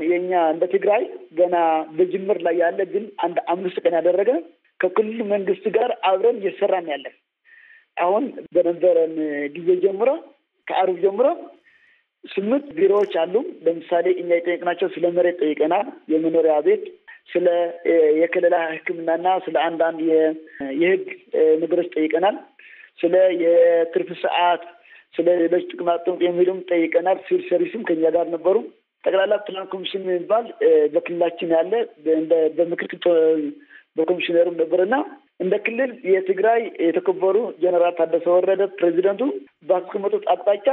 የኛ እንደ ትግራይ ገና በጅምር ላይ ያለ ግን 5 ቀን ያደረገ ከክልሉ መንግስት ጋር አብረን እየሰራን ያለን አሁን በነበረን ጊዜ ጀምሮ ከአርብ ጀምሮ 8 ቢሮዎች አሉ። ለምሳሌ እኛ የጠየቅናቸው ስለ መሬት ጠይቀናል፣ የመኖሪያ ቤት፣ ስለ የክልላ ሕክምናና ስለ አንዳንድ የህግ ነገሮች ጠይቀናል። ስለ የትርፍ ሰዓት፣ ስለ ሌሎች ጥቅማ ጥቅም የሚሉም ጠይቀናል። ሲቪል ሰርቪስም ከኛ ጋር ነበሩ። ጠቅላላ ፕላን ኮሚሽን የሚባል በክልላችን ያለ በምክትል በኮሚሽነሩም ነበርና እንደ ክልል የትግራይ የተከበሩ ጀነራል ታደሰ ወረደ ፕሬዚደንቱ ባስቀመጡት አቅጣጫ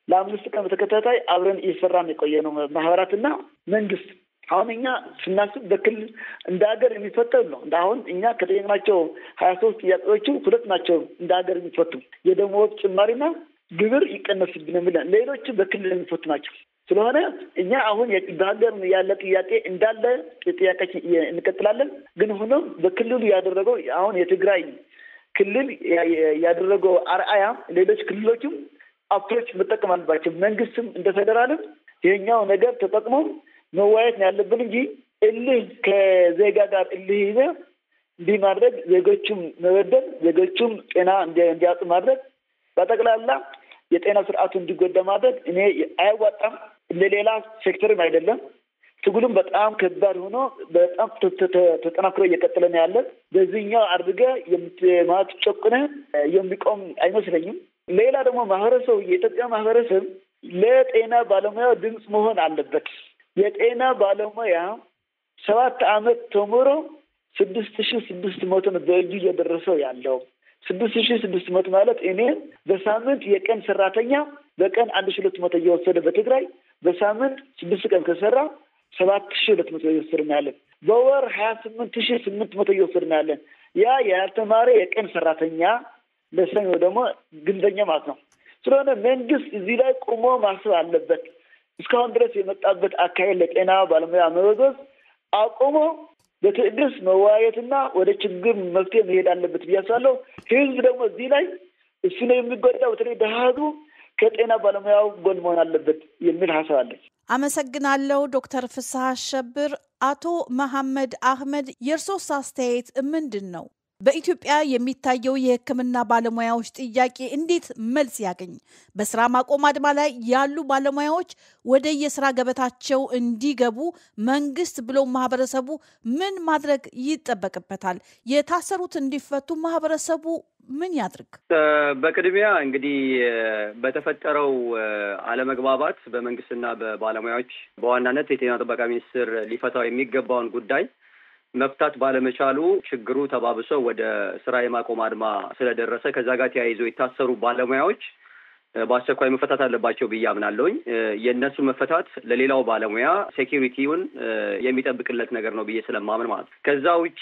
ለ5 ቀን በተከታታይ አብረን እየሰራን የቆየ ነው ማህበራትና መንግስት። አሁን እኛ ስናስብ በክልል እንደ ሀገር የሚፈተው ነው። አሁን እኛ ከጠየቅናቸው 23 ጥያቄዎቹ 2 ናቸው እንደ ሀገር የሚፈቱ፣ የደሞዝ ጭማሪና ግብር ይቀነስብን የሚለን፣ ሌሎቹ በክልል የሚፈቱ ናቸው። ስለሆነ እኛ አሁን በሀገር ያለ ጥያቄ እንዳለ ጥያቄያችን እንቀጥላለን። ግን ሆኖም በክልሉ ያደረገው አሁን የትግራይ ክልል ያደረገው አርአያ ሌሎች ክልሎችም አፕሮች መጠቀም አለባቸው። መንግስትም እንደ ፌደራልም ይሄኛው ነገር ተጠቅሞ መዋየት ነው ያለብን እንጂ እልህ ከዜጋ ጋር እልህ ይዘ እንዲህ ማድረግ፣ ዜጎቹም መበደል፣ ዜጎቹም ጤና እንዲያጡ ማድረግ፣ በጠቅላላ የጤና ስርዓቱ እንዲጎዳ ማድረግ እኔ አያዋጣም። ለሌላ ሴክተርም አይደለም። ትግሉም በጣም ከባድ ሆኖ በጣም ተጠናክሮ እየቀጠለ ነው ያለ። በዚህኛው አድርገ የማትጨቁነ የሚቆም አይመስለኝም። ሌላ ደግሞ ማህበረሰቡ የኢትዮጵያ ማህበረሰብ ለጤና ባለሙያ ድምፅ መሆን አለበት። የጤና ባለሙያ 7 ዓመት ተምሮ 6,600 ነው በእጁ እየደረሰው ያለው። 6,600 ማለት እኔ በሳምንት የቀን ሰራተኛ በቀን 1,200 እየወሰደ በትግራይ በሳምንት 6 ቀን ከሰራ 7,200 እየወሰድን ያለን፣ በወር 28,800 እየወሰድን ያለን። ያ ያልተማረ የቀን ሰራተኛ ለሰኞ ደግሞ ግንበኛ ማለት ነው። ስለሆነ መንግስት እዚህ ላይ ቆሞ ማሰብ አለበት። እስካሁን ድረስ የመጣበት አካሄድ ለጤና ባለሙያ መበገዝ አቆሞ በትዕግስት መወያየትና ወደ ችግር መፍትሄ መሄድ አለበት ብዬ አስባለሁ። ህዝብ ደግሞ እዚህ ላይ እሱ ነው የሚጎዳው። በተለይ ደሃዱ ከጤና ባለሙያው ጎን መሆን አለበት የሚል ሀሳብ አለኝ። አመሰግናለሁ ዶክተር ፍስሐ አሸብር። አቶ መሐመድ አህመድ የእርሶስ አስተያየት ምንድን ነው? በኢትዮጵያ የሚታየው የሕክምና ባለሙያዎች ጥያቄ እንዴት መልስ ያገኝ? በስራ ማቆም አድማ ላይ ያሉ ባለሙያዎች ወደ የስራ ገበታቸው እንዲገቡ መንግስት ብሎ ማህበረሰቡ ምን ማድረግ ይጠበቅበታል? የታሰሩት እንዲፈቱ ማህበረሰቡ ምን ያድርግ? በቅድሚያ እንግዲህ በተፈጠረው አለመግባባት በመንግስትና በባለሙያዎች በዋናነት የጤና ጥበቃ ሚኒስቴር ሊፈታው የሚገባውን ጉዳይ መፍታት ባለመቻሉ ችግሩ ተባብሶ ወደ ስራ የማቆም አድማ ስለደረሰ ከዛ ጋር ተያይዞ የታሰሩ ባለሙያዎች በአስቸኳይ መፈታት አለባቸው ብዬ አምናለሁኝ። የእነሱ መፈታት ለሌላው ባለሙያ ሴኪሪቲውን የሚጠብቅለት ነገር ነው ብዬ ስለማምን ማለት ነው። ከዛ ውጪ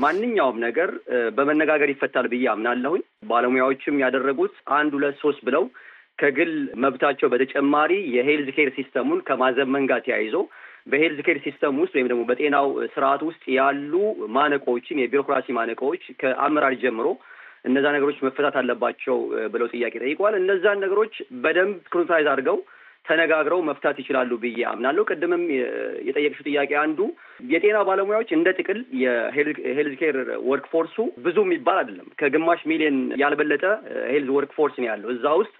ማንኛውም ነገር በመነጋገር ይፈታል ብዬ አምናለሁኝ። ባለሙያዎችም ያደረጉት 1 2 3 ብለው ከግል መብታቸው በተጨማሪ የሄልዝ ኬር ሲስተሙን ከማዘመን ጋር ተያይዞ በሄልዝ ኬር ሲስተም ውስጥ ወይም ደግሞ በጤናው ስርዓት ውስጥ ያሉ ማነቆዎችን፣ የቢሮክራሲ ማነቆዎች ከአመራር ጀምሮ እነዛ ነገሮች መፈታት አለባቸው ብለው ጥያቄ ጠይቀዋል። እነዛን ነገሮች በደንብ ስክሩታይዝ አድርገው ተነጋግረው መፍታት ይችላሉ ብዬ አምናለሁ። ቅድምም የጠየቅሽው ጥያቄ አንዱ የጤና ባለሙያዎች እንደ ጥቅል የሄልዝ ኬር ወርክ ፎርሱ ብዙ የሚባል አይደለም። ከግማሽ ሚሊዮን ያልበለጠ ሄልዝ ወርክ ፎርስ ነው ያለው እዛ ውስጥ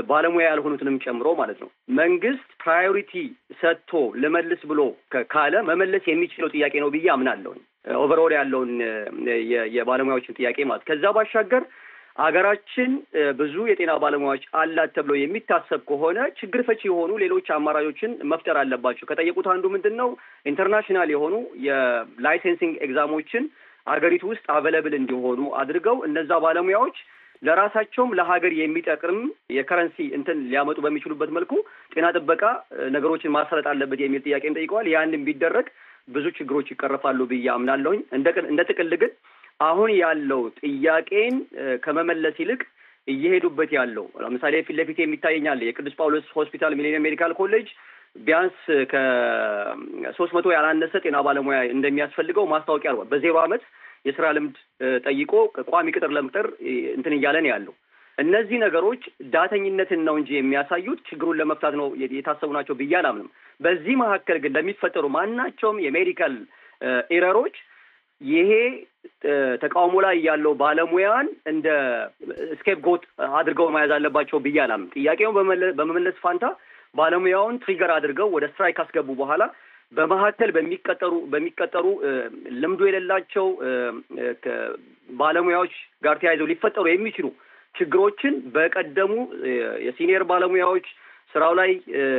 ባለሙያ ያልሆኑትንም ጨምሮ ማለት ነው። መንግስት ፕራዮሪቲ ሰጥቶ ልመልስ ብሎ ካለ መመለስ የሚችለው ጥያቄ ነው ብዬ አምናለሁ። ኦቨርኦል ያለውን የባለሙያዎችን ጥያቄ ማለት ከዛ ባሻገር አገራችን ብዙ የጤና ባለሙያዎች አላት ተብሎ የሚታሰብ ከሆነ ችግር ፈቺ የሆኑ ሌሎች አማራጮችን መፍጠር አለባቸው። ከጠየቁት አንዱ ምንድነው ኢንተርናሽናል የሆኑ የላይሰንሲንግ ኤግዛሞችን አገሪቱ ውስጥ አቬለብል እንዲሆኑ አድርገው እነዛ ባለሙያዎች ለራሳቸውም ለሀገር የሚጠቅም የከረንሲ እንትን ሊያመጡ በሚችሉበት መልኩ ጤና ጥበቃ ነገሮችን ማሰረጥ አለበት የሚል ጥያቄም ጠይቀዋል። ያንን ቢደረግ ብዙ ችግሮች ይቀረፋሉ ብዬ አምናለሁኝ። እንደ ጥቅል ግን አሁን ያለው ጥያቄን ከመመለስ ይልቅ እየሄዱበት ያለው ለምሳሌ ፊት ለፊት የሚታየኛል የቅዱስ ጳውሎስ ሆስፒታል ሚሊኒየም ሜዲካል ኮሌጅ ቢያንስ ከ300 ያላነሰ ጤና ባለሙያ እንደሚያስፈልገው ማስታወቂያ አልቋል። በ0 ዓመት የስራ ልምድ ጠይቆ ቋሚ ቅጥር ለመቅጠር እንትን እያለን ያለው እነዚህ ነገሮች ዳተኝነትን ነው እንጂ የሚያሳዩት ችግሩን ለመፍታት ነው የታሰቡ ናቸው ብዬ አላምንም። በዚህ መካከል ግን ለሚፈጠሩ ማናቸውም የሜዲካል ኤረሮች ይሄ ተቃውሞ ላይ ያለው ባለሙያን እንደ ስኬፕ ጎት አድርገው መያዝ አለባቸው ብዬ አላምንም። ጥያቄውን በመመለስ ፋንታ ባለሙያውን ትሪገር አድርገው ወደ ስትራይክ ካስገቡ በኋላ በመሀከል በሚቀጠሩ ልምዱ የሌላቸው ባለሙያዎች ጋር ተያይዘው ሊፈጠሩ የሚችሉ ችግሮችን በቀደሙ የሲኒየር ባለሙያዎች ስራው ላይ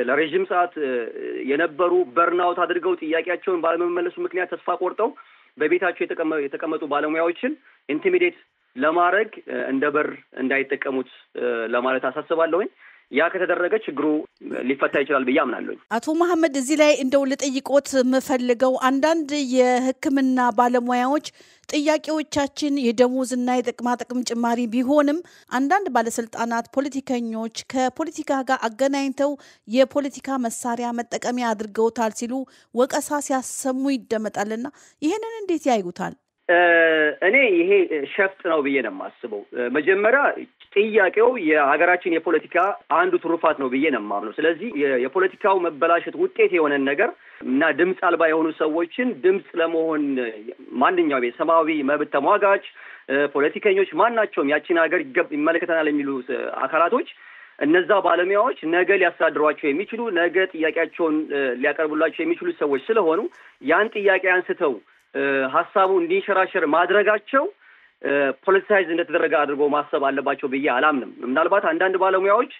ለረጅም ሰዓት የነበሩ በርናውት አድርገው ጥያቄያቸውን ባለመመለሱ ምክንያት ተስፋ ቆርጠው በቤታቸው የተቀመጡ ባለሙያዎችን ኢንቲሚዴት ለማድረግ እንደ በር እንዳይጠቀሙት ለማለት አሳስባለሁኝ። ያ ከተደረገ ችግሩ ሊፈታ ይችላል ብዬ አምናለሁ። አቶ መሐመድ እዚህ ላይ እንደው ልጠይቆት የምፈልገው አንዳንድ የሕክምና ባለሙያዎች ጥያቄዎቻችን የደሞዝና የጥቅማ ጥቅም ጭማሪ ቢሆንም አንዳንድ ባለስልጣናት፣ ፖለቲከኞች ከፖለቲካ ጋር አገናኝተው የፖለቲካ መሳሪያ መጠቀሚያ አድርገውታል ሲሉ ወቀሳ ሲያሰሙ ይደመጣልና ይህንን እንዴት ያዩታል? እኔ ይሄ ሸፍጥ ነው ብዬ ነው የማስበው። መጀመሪያ ጥያቄው የሀገራችን የፖለቲካ አንዱ ትሩፋት ነው ብዬ ነው የማምነው። ስለዚህ የፖለቲካው መበላሸት ውጤት የሆነን ነገር እና ድምፅ አልባ የሆኑ ሰዎችን ድምፅ ለመሆን ማንኛውም የሰብአዊ መብት ተሟጋች ፖለቲከኞች ማናቸውም ያቺን ሀገር ይመለከተናል የሚሉ አካላቶች እነዛ ባለሙያዎች ነገ ሊያስተዳድሯቸው የሚችሉ ነገ ጥያቄያቸውን ሊያቀርቡላቸው የሚችሉ ሰዎች ስለሆኑ ያን ጥያቄ አንስተው ሀሳቡ እንዲንሸራሸር ማድረጋቸው ፖለቲሳይዝ እንደተደረገ አድርጎ ማሰብ አለባቸው ብዬ አላምንም። ምናልባት አንዳንድ ባለሙያዎች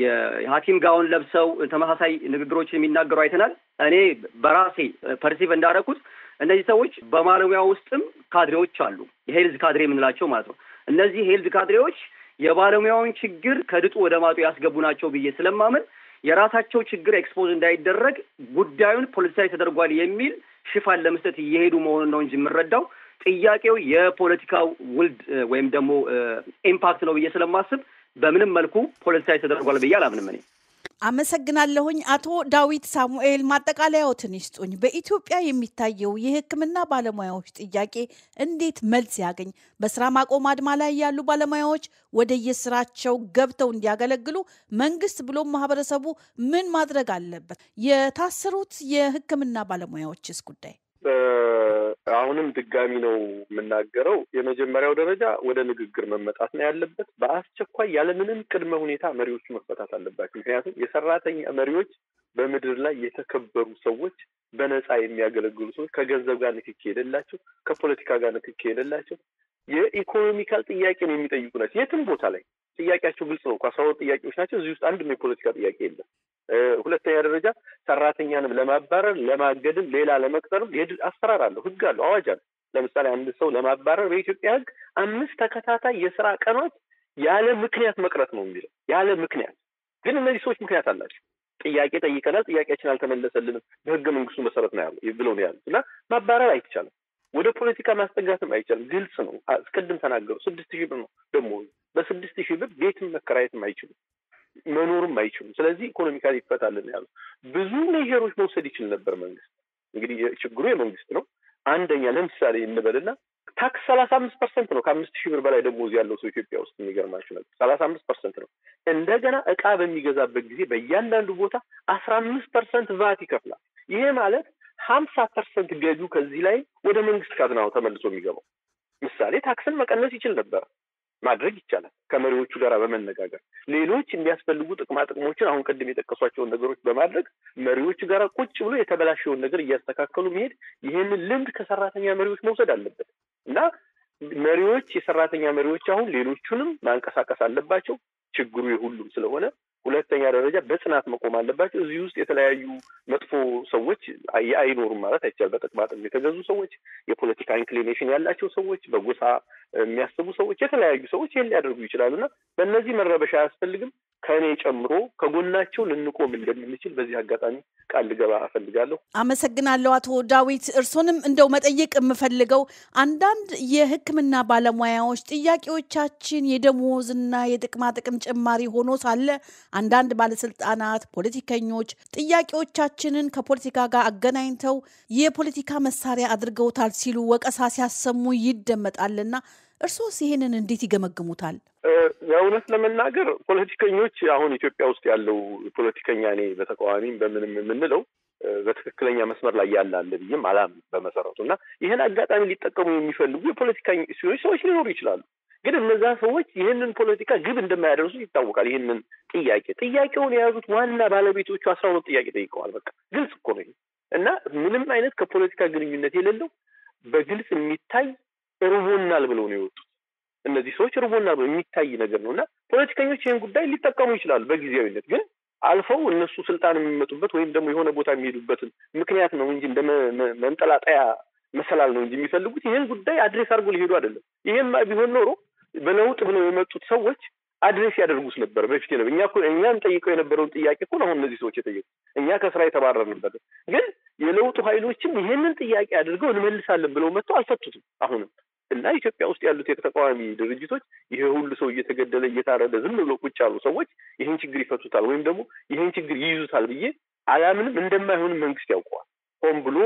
የሐኪም ጋውን ለብሰው ተመሳሳይ ንግግሮችን የሚናገሩ አይተናል። እኔ በራሴ ፐርሲቭ እንዳደረኩት እነዚህ ሰዎች በባለሙያ ውስጥም ካድሬዎች አሉ፣ የሄልዝ ካድሬ የምንላቸው ማለት ነው። እነዚህ ሄልዝ ካድሬዎች የባለሙያውን ችግር ከድጡ ወደ ማጡ ያስገቡ ናቸው ብዬ ስለማምን የራሳቸው ችግር ኤክስፖዝ እንዳይደረግ ጉዳዩን ፖለቲሳይዝ ተደርጓል የሚል ሽፋን ለመስጠት እየሄዱ መሆኑን ነው እንጂ የምንረዳው ጥያቄው የፖለቲካው ውልድ ወይም ደግሞ ኢምፓክት ነው ብዬ ስለማስብ በምንም መልኩ ፖለቲሳይዝ ተደርጓል ብዬ አላምንም። እኔ አመሰግናለሁኝ። አቶ ዳዊት ሳሙኤል ማጠቃለያዎትን ይስጡኝ። በኢትዮጵያ የሚታየው የሕክምና ባለሙያዎች ጥያቄ እንዴት መልስ ያገኝ? በስራ ማቆም አድማ ላይ ያሉ ባለሙያዎች ወደ የስራቸው ገብተው እንዲያገለግሉ መንግስት ብሎም ማህበረሰቡ ምን ማድረግ አለበት? የታሰሩት የሕክምና ባለሙያዎችስ ጉዳይ? አሁንም ድጋሚ ነው የምናገረው። የመጀመሪያው ደረጃ ወደ ንግግር መመጣት ነው ያለበት። በአስቸኳይ ያለምንም ቅድመ ሁኔታ መሪዎቹ መፈታት አለባቸው። ምክንያቱም የሰራተኛ መሪዎች በምድር ላይ የተከበሩ ሰዎች፣ በነፃ የሚያገለግሉ ሰዎች፣ ከገንዘብ ጋር ንክኪ የሌላቸው፣ ከፖለቲካ ጋር ንክኪ የሌላቸው የኢኮኖሚካል ጥያቄን የሚጠይቁ ናቸው። የትም ቦታ ላይ ጥያቄያቸው ግልጽ ነው። 12 ጥያቄዎች ናቸው። እዚህ ውስጥ አንድም የፖለቲካ ጥያቄ የለም። ሁለተኛ ደረጃ ሰራተኛንም ለማባረር ለማገድም ሌላ ለመቅጠርም አሰራር አለው፣ ህግ አለው፣ አዋጅ አለው። ለምሳሌ አንድ ሰው ለማባረር በኢትዮጵያ ህግ 5 ተከታታይ የስራ ቀኖች ያለ ምክንያት መቅረት ነው የሚለው። ያለ ምክንያት ግን እነዚህ ሰዎች ምክንያት አላቸው። ጥያቄ ጠይቀናል፣ ጥያቄያችን አልተመለሰልንም፣ በህገ መንግስቱ መሰረት ነው ያለው ብለው ነው ያሉት። እና ማባረር አይቻልም፣ ወደ ፖለቲካ ማስጠጋትም አይቻልም። ግልጽ ነው። አስቀድም ተናገሩ። 6,000 ብር ነው ደግሞ በ6,000 ብር ቤትም መከራየትም አይችሉም፣ መኖርም አይችሉም። ስለዚህ ኢኮኖሚካሊ ይፈታልን ያሉ ብዙ ሜዥሮች መውሰድ ይችል ነበር መንግስት። እንግዲህ ችግሩ የመንግስት ነው። አንደኛ ለምሳሌ እንበልና ታክስ 35% ነው። ከ5,000 ብር በላይ ደሞዝ ያለው ሰው ኢትዮጵያ ውስጥ የሚገርማችሁ ነገር 35% ነው። እንደገና እቃ በሚገዛበት ጊዜ በእያንዳንዱ ቦታ 15% ቫት ይከፍላል። ይሄ ማለት 50% ገቢው ከዚህ ላይ ወደ መንግስት ካዝና ነው ተመልሶ የሚገባው። ምሳሌ ታክስን መቀነስ ይችል ነበር፣ ማድረግ ይቻላል። ከመሪዎቹ ጋር በመነጋገር ሌሎች የሚያስፈልጉ ጥቅማ ጥቅሞችን አሁን ቅድም የጠቀሷቸውን ነገሮች በማድረግ መሪዎቹ ጋር ቁጭ ብሎ የተበላሸውን ነገር እያስተካከሉ መሄድ፣ ይህንን ልምድ ከሰራተኛ መሪዎች መውሰድ አለበት እና መሪዎች የሰራተኛ መሪዎች አሁን ሌሎቹንም ማንቀሳቀስ አለባቸው። ችግሩ የሁሉም ስለሆነ ሁለተኛ ደረጃ በጽናት መቆም አለባቸው። እዚህ ውስጥ የተለያዩ መጥፎ ሰዎች አይኖሩም ማለት አይቻልም። በጥቅማ ጥቅም የተገዙ ሰዎች፣ የፖለቲካ ኢንክሊኔሽን ያላቸው ሰዎች፣ በጎሳ የሚያስቡ ሰዎች፣ የተለያዩ ሰዎች ይህን ሊያደርጉ ይችላሉና በእነዚህ መረበሻ አያስፈልግም። ከእኔ ጨምሮ ከጎናቸው ልንቆም እንደምንችል በዚህ አጋጣሚ ቃል ልገባ እፈልጋለሁ። አመሰግናለሁ አቶ ዳዊት። እርሶንም እንደው መጠየቅ የምፈልገው አንዳንድ የሕክምና ባለሙያዎች ጥያቄዎቻችን የደሞዝና የጥቅማ ጥቅም ጭማሪ ሆኖ ሳለ አንዳንድ ባለስልጣናት፣ ፖለቲከኞች ጥያቄዎቻችንን ከፖለቲካ ጋር አገናኝተው የፖለቲካ መሳሪያ አድርገውታል ሲሉ ወቀሳ ሲያሰሙ ይደመጣልና እርሶስ ይሄንን እንዴት ይገመግሙታል? እውነት ለመናገር ፖለቲከኞች አሁን ኢትዮጵያ ውስጥ ያለው ፖለቲከኛ እኔ በተቃዋሚም በምንም የምንለው በትክክለኛ መስመር ላይ ያላለ ብዬም አላምንም በመሰረቱና ይሄን አጋጣሚ ሊጠቀሙ የሚፈልጉ የፖለቲካ ሰዎች ሊኖሩ ይችላሉ። ግን እነዛ ሰዎች ይሄንን ፖለቲካ ግብ እንደማያደርሱ ይታወቃል። ይሄንን ጥያቄውን የያዙት ዋና ባለቤቶቹ 12 ጥያቄ ጠይቀዋል። በቃ ግልጽ እኮ ነው እና ምንም አይነት ከፖለቲካ ግንኙነት የሌለው በግልጽ የሚታይ ርቦናል ብለው ነው የወጡት። እነዚህ ሰዎች ርቦናል ብለው የሚታይ ነገር ነውና ፖለቲከኞች ይሄን ጉዳይ ሊጠቀሙ ይችላሉ በጊዜያዊነት ግን አልፈው እነሱ ስልጣን የሚመጡበት ወይም ደግሞ የሆነ ቦታ የሚሄዱበትን ምክንያት ነው እንጂ እንደ መንጠላጠያ መሰላል ነው እንጂ የሚፈልጉት ይሄን ጉዳይ አድሬስ አድርጎ ሊሄዱ አይደለም። ይሄማ ቢሆን ኖሮ በለውጥ ብለው የመጡት ሰዎች አድሬስ ያደርጉት ነበር በፊት ነው። እኛን ጠይቀው የነበረውን ጥያቄ እኮ ነው እነዚህ ሰዎች የጠየቁት። እኛ ከስራ የተባረርንበት ግን የለውጡ ኃይሎችም ይሄንን ጥያቄ አድርገው እንመልሳለን ብለው መጥተው አልፈቱትም አሁንም እና ኢትዮጵያ ውስጥ ያሉት የተቃዋሚ ድርጅቶች ይሄ ሁሉ ሰው እየተገደለ እየታረደ ዝም ብሎ ቁጭ ያሉ ሰዎች ይሄን ችግር ይፈቱታል ወይም ደግሞ ይሄን ችግር ይይዙታል ብዬ አላምንም። እንደማይሆንም መንግስት ያውቀዋል። ሆን ብሎ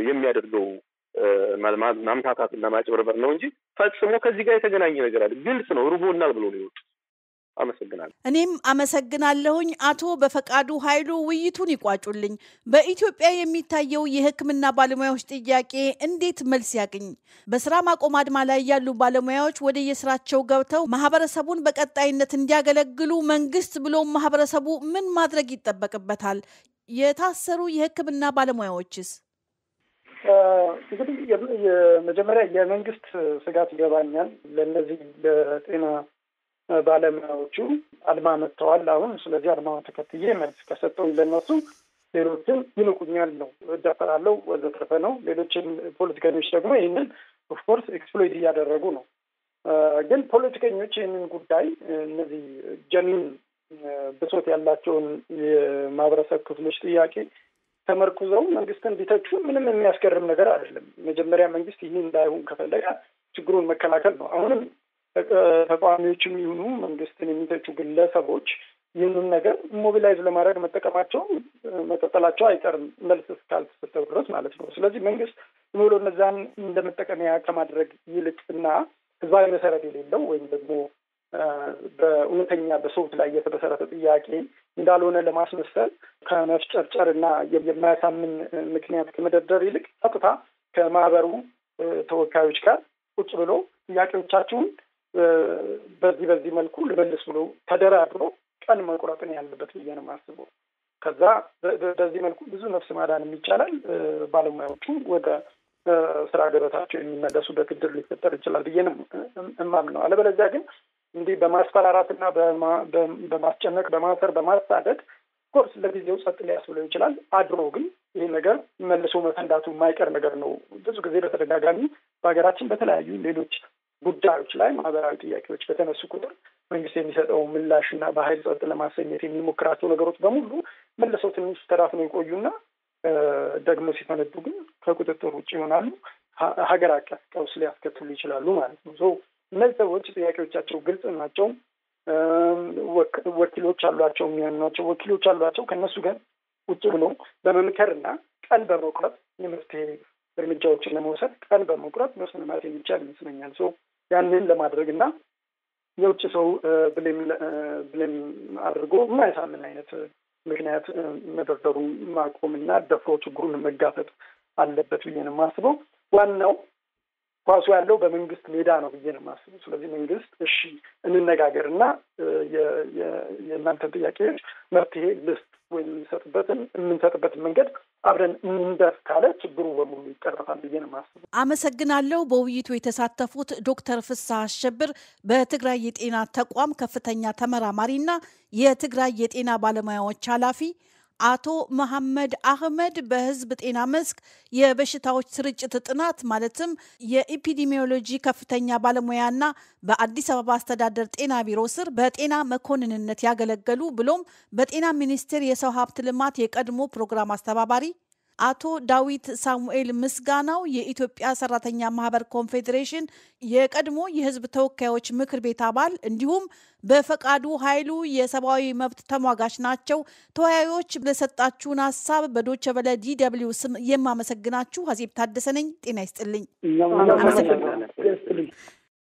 የሚያደርገው ማምታታትና ማጭበርበር ነው እንጂ ፈጽሞ ከዚህ ጋር የተገናኘ ነገር አይደል። ግልጽ ነው። ርቦናል ብሎ ነው የወጡት። አመሰግናለሁ። እኔም አመሰግናለሁኝ። አቶ በፈቃዱ ኃይሉ ውይይቱን ይቋጩልኝ። በኢትዮጵያ የሚታየው የሕክምና ባለሙያዎች ጥያቄ እንዴት መልስ ያገኝ? በስራ ማቆም አድማ ላይ ያሉ ባለሙያዎች ወደ የስራቸው ገብተው ማህበረሰቡን በቀጣይነት እንዲያገለግሉ መንግስት ብሎም ማህበረሰቡ ምን ማድረግ ይጠበቅበታል? የታሰሩ የሕክምና ባለሙያዎችስ? እንግዲህ የመጀመሪያ የመንግስት ስጋት ይገባኛል። ለነዚህ ለጤና ባለሙያዎቹ አድማ መጥተዋል አሁን። ስለዚህ አድማውን ተከትዬ መልስ ከሰጠው ለነሱ ሌሎችን ይንቁኛል ነው እደፈራለሁ ወዘተረፈ ነው። ሌሎችን ፖለቲከኞች ደግሞ ይህንን ኦፍኮርስ ኤክስፕሎይት እያደረጉ ነው። ግን ፖለቲከኞች ይህንን ጉዳይ እነዚህ ጀኒን ብሶት ያላቸውን የማህበረሰብ ክፍሎች ጥያቄ ተመርኩዘው መንግስትን ቢተቹ ምንም የሚያስገርም ነገር አይደለም። መጀመሪያ መንግስት ይህን እንዳይሆን ከፈለገ ችግሩን መከላከል ነው። አሁንም ተቃዋሚዎችም ይሁኑ መንግስትን የሚተቹ ግለሰቦች ይህንን ነገር ሞቢላይዝ ለማድረግ መቀጠላቸው አይቀርም መልስ እስካልተሰጠው ድረስ ማለት ነው። ስለዚህ መንግስት ሙሉ እነዛን እንደመጠቀሚያ ከማድረግ ይልቅና ህዝባዊ መሰረት የሌለው ወይም ደግሞ በእውነተኛ በሰውት ላይ የተመሰረተ ጥያቄ እንዳልሆነ ለማስመሰል ከመፍጨርጨር እና የማያሳምን ምክንያት ከመደርደር ይልቅ ቀጥታ ከማህበሩ ተወካዮች ጋር ቁጭ ብሎ ጥያቄዎቻችሁን በዚህ መልኩ ልመልስ ብሎ ተደራድሮ ቀን መቁረጥን ያለበት ብዬ ነው የማስበው። ከዛ በዚህ መልኩ ብዙ ነፍስ ማዳንም ይቻላል። ባለሙያዎቹ ወደ ስራ ገበታቸው የሚመለሱበት እድል ሊፈጠር ይችላል ብዬ ነው እማምነው። አለበለዚያ ግን እንዲህ በማስፈራራትና በማስጨነቅ በማሰር በማሳደድ ኮርስ ለጊዜው ጸጥ ሊያስብለው ይችላል። አድሮ ግን ይህ ነገር መልሶ መፈንዳቱ የማይቀር ነገር ነው። ብዙ ጊዜ በተደጋጋሚ በሀገራችን በተለያዩ ሌሎች ጉዳዮች ላይ ማህበራዊ ጥያቄዎች በተነሱ ቁጥር መንግስት የሚሰጠው ምላሽና በኃይል ጸጥ ለማሰኘት የሚሞክራቸው ነገሮች በሙሉ መልሰው ትንሽ ተዳፍነው ይቆዩና ደግሞ ሲፈነዱ ግን ከቁጥጥር ውጭ ይሆናሉ። ሀገር አቀፍ ቀውስ ሊያስከትሉ ይችላሉ ማለት ነው። እነዚህ ሰዎች ጥያቄዎቻቸው ግልጽ ናቸው። ወኪሎች አሏቸው፣ የሚያምኗቸው ወኪሎች አሏቸው። ከእነሱ ጋር ቁጭ ብሎ በመምከርና ቀን በመቁረጥ የመፍትሄ እርምጃዎችን ለመውሰድ ቀን በመቁረጥ መስማማት የሚቻል ይመስለኛል። ያንን ለማድረግና የውጭ ሰው ብሌም አድርጎ የማያሳምን አይነት ምክንያት መደርደሩን ማቆምና ደፍሮ ችግሩን መጋፈጥ አለበት ብዬ ነው የማስበው። ዋናው ኳሱ ያለው በመንግስት ሜዳ ነው ብዬ ነው የማስበው። ስለዚህ መንግስት እሺ እንነጋገርና የእናንተን ጥያቄዎች መፍትሄ ልስጥ ወይም የምንሰጥበትን መንገድ አብረን እንደርስ ካለ ችግሩ በሙሉ ይቀረፋል ብዬ ነው የማስበው። አመሰግናለሁ። በውይይቱ የተሳተፉት ዶክተር ፍስሐ አሸብር በትግራይ የጤና ተቋም ከፍተኛ ተመራማሪና የትግራይ የጤና ባለሙያዎች ኃላፊ፣ አቶ መሐመድ አህመድ በህዝብ ጤና መስክ የበሽታዎች ስርጭት ጥናት ማለትም የኢፒዲሚዮሎጂ ከፍተኛ ባለሙያና በአዲስ አበባ አስተዳደር ጤና ቢሮ ስር በጤና መኮንንነት ያገለገሉ ብሎም በጤና ሚኒስቴር የሰው ሀብት ልማት የቀድሞ ፕሮግራም አስተባባሪ፣ አቶ ዳዊት ሳሙኤል ምስጋናው የኢትዮጵያ ሰራተኛ ማህበር ኮንፌዴሬሽን የቀድሞ የህዝብ ተወካዮች ምክር ቤት አባል እንዲሁም በፈቃዱ ኃይሉ የሰብአዊ መብት ተሟጋች ናቸው። ተወያዮች ለሰጣችሁን ሀሳብ በዶቼ ቬለ DW ስም የማመሰግናችሁ ሀዜብ ታደሰ ነኝ። ጤና ይስጥልኝ። አመሰግናለሁ።